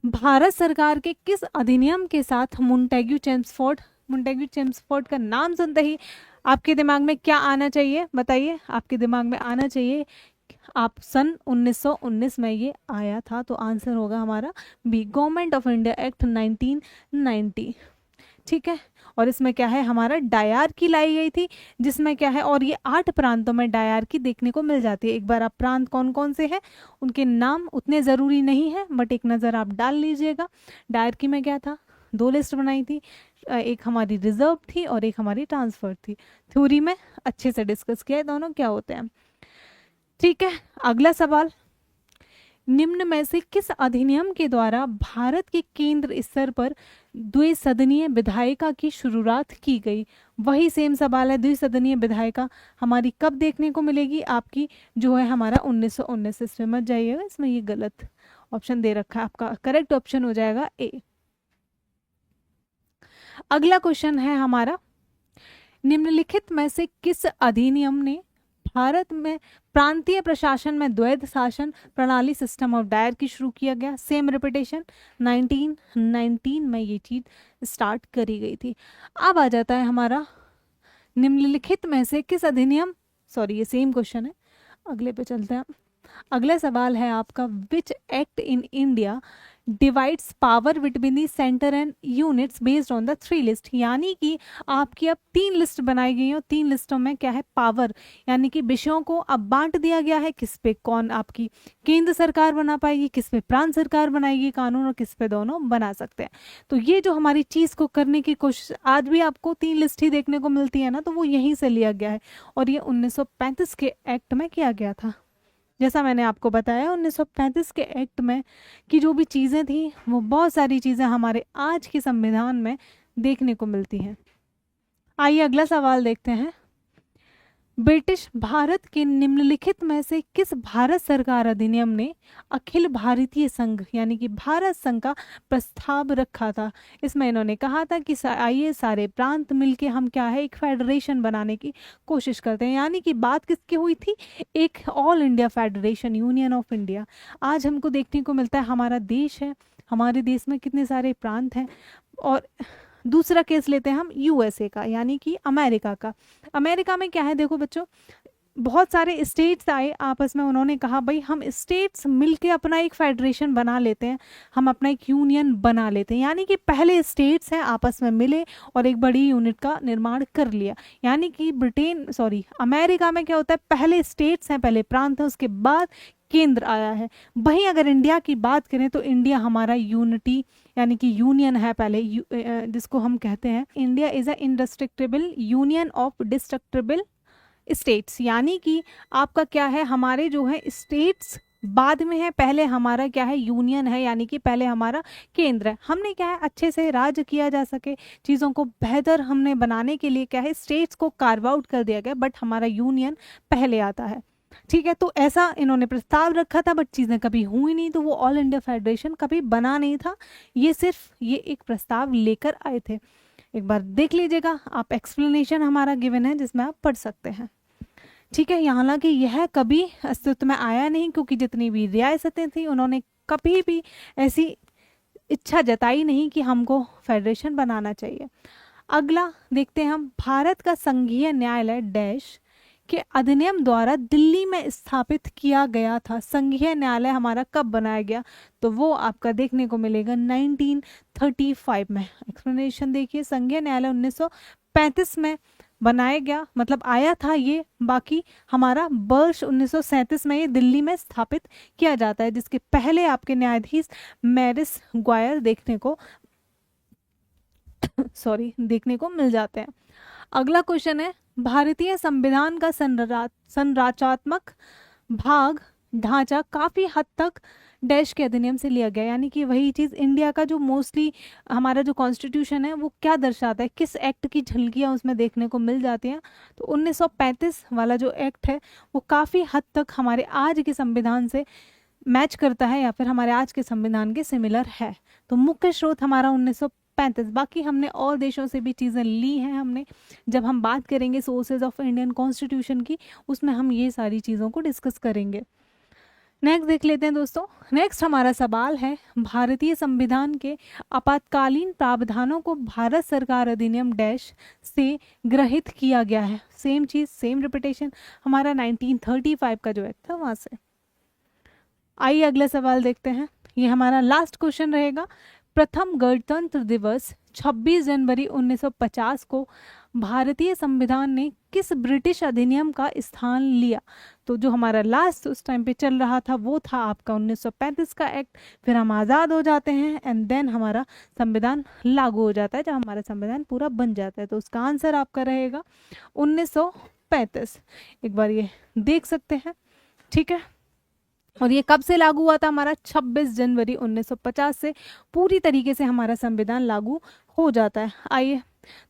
भारत सरकार के किस अधिनियम के साथ मोंटेग्यू चेम्सफोर्ड का नाम सुनते ही आपके दिमाग में क्या आना चाहिए, बताइए, आपके दिमाग में आना चाहिए, आप सन 1919 में ये आया था, तो आंसर होगा हमारा B, government of India Act 1990। ठीक है, और इसमें क्या है, हमारा डायरकी लाई गई थी, जिसमें क्या है, और ये 8 प्रांतों में डायरकी देखने को मिल जाती है। एक बार आप प्रांत कौन कौन से हैं उनके नाम उतने ज़रूरी नहीं है, बट एक नज़र आप डाल लीजिएगा। डायरकी में क्या था, दो लिस्ट बनाई थी, एक हमारी रिजर्व थी और एक हमारी ट्रांसफर थी। थ्योरी में अच्छे से डिस्कस किया है दोनों क्या होते हैं। ठीक है, अगला सवाल, निम्न में से किस अधिनियम के द्वारा भारत के केंद्र स्तर पर द्विसदनीय विधायिका की शुरुआत की गई? वही सेम सवाल है, द्विसदनीय विधायिका हमारी कब देखने को मिलेगी? आपकी जो है हमारा 1919। इसमें मत जाइएगा, इसमें ये गलत ऑप्शन दे रखा है, आपका करेक्ट ऑप्शन हो जाएगा ए। अगला क्वेश्चन है हमारा, निम्नलिखित में से किस अधिनियम ने भारत में प्रांतीय प्रशासन में द्वैध शासन प्रणाली सिस्टम ऑफ डायर की शुरू किया गया? सेम रिपीटेशन, 1919 में ये चीज स्टार्ट करी गई थी। अब आ जाता है हमारा, निम्नलिखित में से किस अधिनियम, सॉरी ये सेम क्वेश्चन है, अगले पे चलते हैं। अगला सवाल है आपका, which act in India divides power between the centre and units based on the 3 list? यानी कि आपकी अब 3 लिस्ट बनाई गई हैं, 3 लिस्टों में क्या है, पावर यानी कि विषयों को अब बांट दिया गया है, किस पे कौन आपकी केंद्र सरकार बना पाएगी, किस पे प्रांत सरकार बनाएगी कानून, और किस पे दोनों बना सकते हैं। तो ये जो हमारी चीज़ को करने की कोशिश, आज भी आपको 3 लिस्ट ही देखने को मिलती है ना, तो वो यहीं से लिया गया है और ये 1935 के एक्ट में किया गया था। जैसा मैंने आपको बताया 1935 के एक्ट में की जो भी चीज़ें थी वो बहुत सारी चीज़ें हमारे आज के संविधान में देखने को मिलती हैं। आइए अगला सवाल देखते हैं, ब्रिटिश भारत के निम्नलिखित में से किस भारत सरकार अधिनियम ने अखिल भारतीय संघ यानी कि भारत संघ का प्रस्ताव रखा था? इसमें इन्होंने कहा था कि आइए सारे प्रांत मिलके हम क्या है एक फेडरेशन बनाने की कोशिश करते हैं। यानी कि बात किसकी हुई थी, एक all India federation, union of India. आज हमको देखने को मिलता है हमारा देश है, हमारे देश में कितने सारे प्रांत हैं। और दूसरा केस लेते हैं हम यूएसए का यानी कि अमेरिका का। अमेरिका में क्या है, देखो बच्चों, बहुत सारे स्टेट्स आए आपस में, उन्होंने कहा भाई हम स्टेट्स मिलके अपना एक फेडरेशन बना लेते हैं, हम अपना एक यूनियन बना लेते हैं। यानी कि पहले स्टेट्स हैं आपस में मिले और एक बड़ी यूनिट का निर्माण कर लिया। यानी कि अमेरिका में क्या होता है, पहले स्टेट्स हैं, पहले प्रांत हैं, उसके बाद केंद्र आया है। वहीं अगर इंडिया की बात करें तो इंडिया हमारा यूनिटी यानी कि यूनियन है पहले, जिसको हम कहते हैं India is a indestructible union of destructible states. यानी कि आपका क्या है, हमारे जो है स्टेट्स बाद में है, पहले हमारा क्या है यूनियन है, यानी कि पहले हमारा केंद्र है। हमने क्या है अच्छे से राज्य किया जा सके, चीज़ों को बेहतर हमने बनाने के लिए क्या है स्टेट्स को कार्व आउट कर दिया गया, बट हमारा यूनियन पहले आता है। ठीक है, तो ऐसा इन्होंने प्रस्ताव रखा था बट चीज़ें कभी हुई नहीं, तो वो ऑल इंडिया फेडरेशन कभी बना नहीं था। ये सिर्फ ये एक प्रस्ताव लेकर आए थे। एक बार देख लीजिएगा आप, एक्सप्लेनेशन हमारा गिवन है जिसमें आप पढ़ सकते हैं। ठीक है, हालांकि यह कभी अस्तित्व में आया नहीं क्योंकि जितनी भी रियासतें थी उन्होंने कभी भी ऐसी इच्छा जताई नहीं कि हमको फेडरेशन बनाना चाहिए। अगला देखते हैं हम, भारत का संघीय न्यायालय डैश के अधिनियम द्वारा दिल्ली में स्थापित किया गया था। संघीय न्यायालय हमारा कब बनाया गया, तो वो आपका देखने को मिलेगा 1935 में। एक्सप्लेनेशन देखिए, संघीय न्यायालय 1935 में बनाया गया, मतलब आया था ये, बाकी हमारा वर्ष 1937 में ये दिल्ली में स्थापित किया जाता है, जिसके पहले आपके न्यायाधीश मैरिस ग्वायर देखने को मिल जाते हैं। अगला क्वेश्चन है, भारतीय संविधान का संरचनात्मक भाग ढांचा काफी हद तक डैश के अधिनियम से लिया गया। यानी कि वही चीज़, इंडिया का जो मोस्टली हमारा जो कॉन्स्टिट्यूशन है वो क्या दर्शाता है, किस एक्ट की झलकियाँ उसमें देखने को मिल जाती हैं, तो 1935 वाला जो एक्ट है वो काफ़ी हद तक हमारे आज के संविधान से मैच करता है या फिर हमारे आज के संविधान के सिमिलर है। तो मुख्य स्रोत हमारा 1935। बाकी हमने और देशों से भी चीज़ें ली हैं, हमने जब हम बात करेंगे सोर्सेज ऑफ इंडियन कॉन्स्टिट्यूशन की, उसमें हम ये सारी चीज़ों को डिस्कस करेंगे। नेक्स्ट देख लेते हैं दोस्तों। नेक्स्ट हमारा सवाल है, भारतीय संविधान के आपातकालीन प्रावधानों को भारत सरकार अधिनियम डैश से ग्रहित किया गया है। सेम चीज़, सेम रिपीटेशन, हमारा 1935 का जो एक्ट था वहाँ से। आइए अगला सवाल देखते हैं, ये हमारा लास्ट क्वेश्चन रहेगा। प्रथम गणतंत्र दिवस 26 जनवरी 1950 को भारतीय संविधान ने किस ब्रिटिश अधिनियम का स्थान लिया? तो जो हमारा लास्ट उस टाइम पे चल रहा था वो था आपका 1935 का एक्ट, फिर हम आज़ाद हो जाते हैं एंड देन हमारा संविधान लागू हो जाता है जब हमारा संविधान पूरा बन जाता है। तो उसका आंसर आपका रहेगा 1935। एक बार ये देख सकते हैं, ठीक है। और ये कब से लागू हुआ था? हमारा 26 जनवरी 1950 से पूरी तरीके से हमारा संविधान लागू हो जाता है। आइए,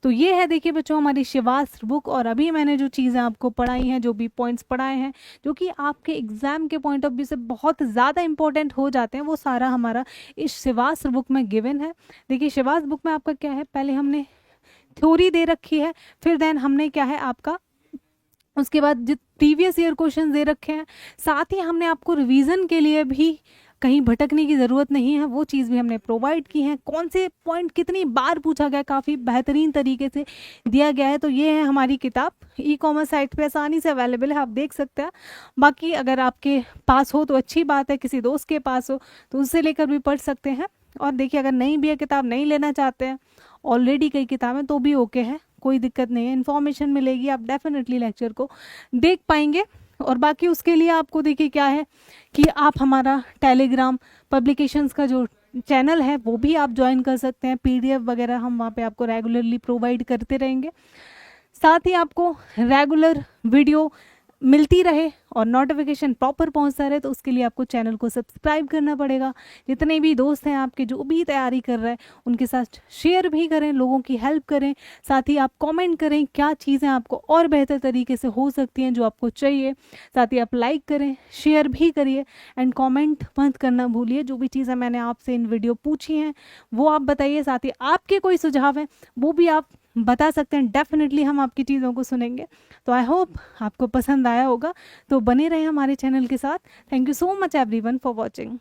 तो ये है देखिए बच्चों हमारी शिवास्त्र बुक। और अभी मैंने जो चीज़ें आपको पढ़ाई हैं, जो भी पॉइंट्स पढ़ाए हैं जो कि आपके एग्जाम के पॉइंट ऑफ व्यू से बहुत ज़्यादा इंपॉर्टेंट हो जाते हैं, वो सारा हमारा इस शिवास्त्र बुक में गिवन है। देखिए शिवास्त्र बुक में आपका क्या है, पहले हमने थ्योरी दे रखी है, फिर देन हमने क्या है आपका उसके बाद जो प्रीवियस ईयर क्वेश्चन दे रखे हैं, साथ ही हमने आपको रिवीजन के लिए भी कहीं भटकने की ज़रूरत नहीं है, वो चीज़ भी हमने प्रोवाइड की है। कौन से पॉइंट कितनी बार पूछा गया, काफ़ी बेहतरीन तरीके से दिया गया है। तो ये है हमारी किताब, ई कॉमर्स साइट पे आसानी से अवेलेबल है, आप देख सकते हैं। बाकी अगर आपके पास हो तो अच्छी बात है, किसी दोस्त के पास हो तो उससे लेकर भी पढ़ सकते हैं। और देखिए अगर नहीं भी है किताब, नहीं लेना चाहते हैं, ऑलरेडी कई किताबें, तो भी ओके है, कोई दिक्कत नहीं है। इन्फॉर्मेशन मिलेगी, आप डेफिनेटली लेक्चर को देख पाएंगे। और बाकी उसके लिए आपको देखिए क्या है कि आप हमारा टेलीग्राम पब्लिकेशंस का जो चैनल है वो भी आप ज्वाइन कर सकते हैं। पीडीएफ वगैरह हम वहाँ पे आपको रेगुलरली प्रोवाइड करते रहेंगे, साथ ही आपको रेगुलर वीडियो मिलती रहे और नोटिफिकेशन प्रॉपर पहुंचता रहे, तो उसके लिए आपको चैनल को सब्सक्राइब करना पड़ेगा। जितने भी दोस्त हैं आपके जो भी तैयारी कर रहे हैं उनके साथ शेयर भी करें, लोगों की हेल्प करें, साथ ही आप कमेंट करें क्या चीज़ें आपको और बेहतर तरीके से हो सकती हैं जो आपको चाहिए। साथ ही आप लाइक करें, शेयर भी करिए एंड कॉमेंट मत करना भूलिए। जो भी चीज़ें मैंने आपसे इन वीडियो पूछी हैं वो आप बताइए, साथ ही आपके कोई सुझाव हैं वो भी आप बता सकते हैं। डेफिनेटली हम आपकी चीज़ों को सुनेंगे। तो आई होप आपको पसंद आया होगा, तो बने रहें हमारे चैनल के साथ। Thank you so much everyone for watching.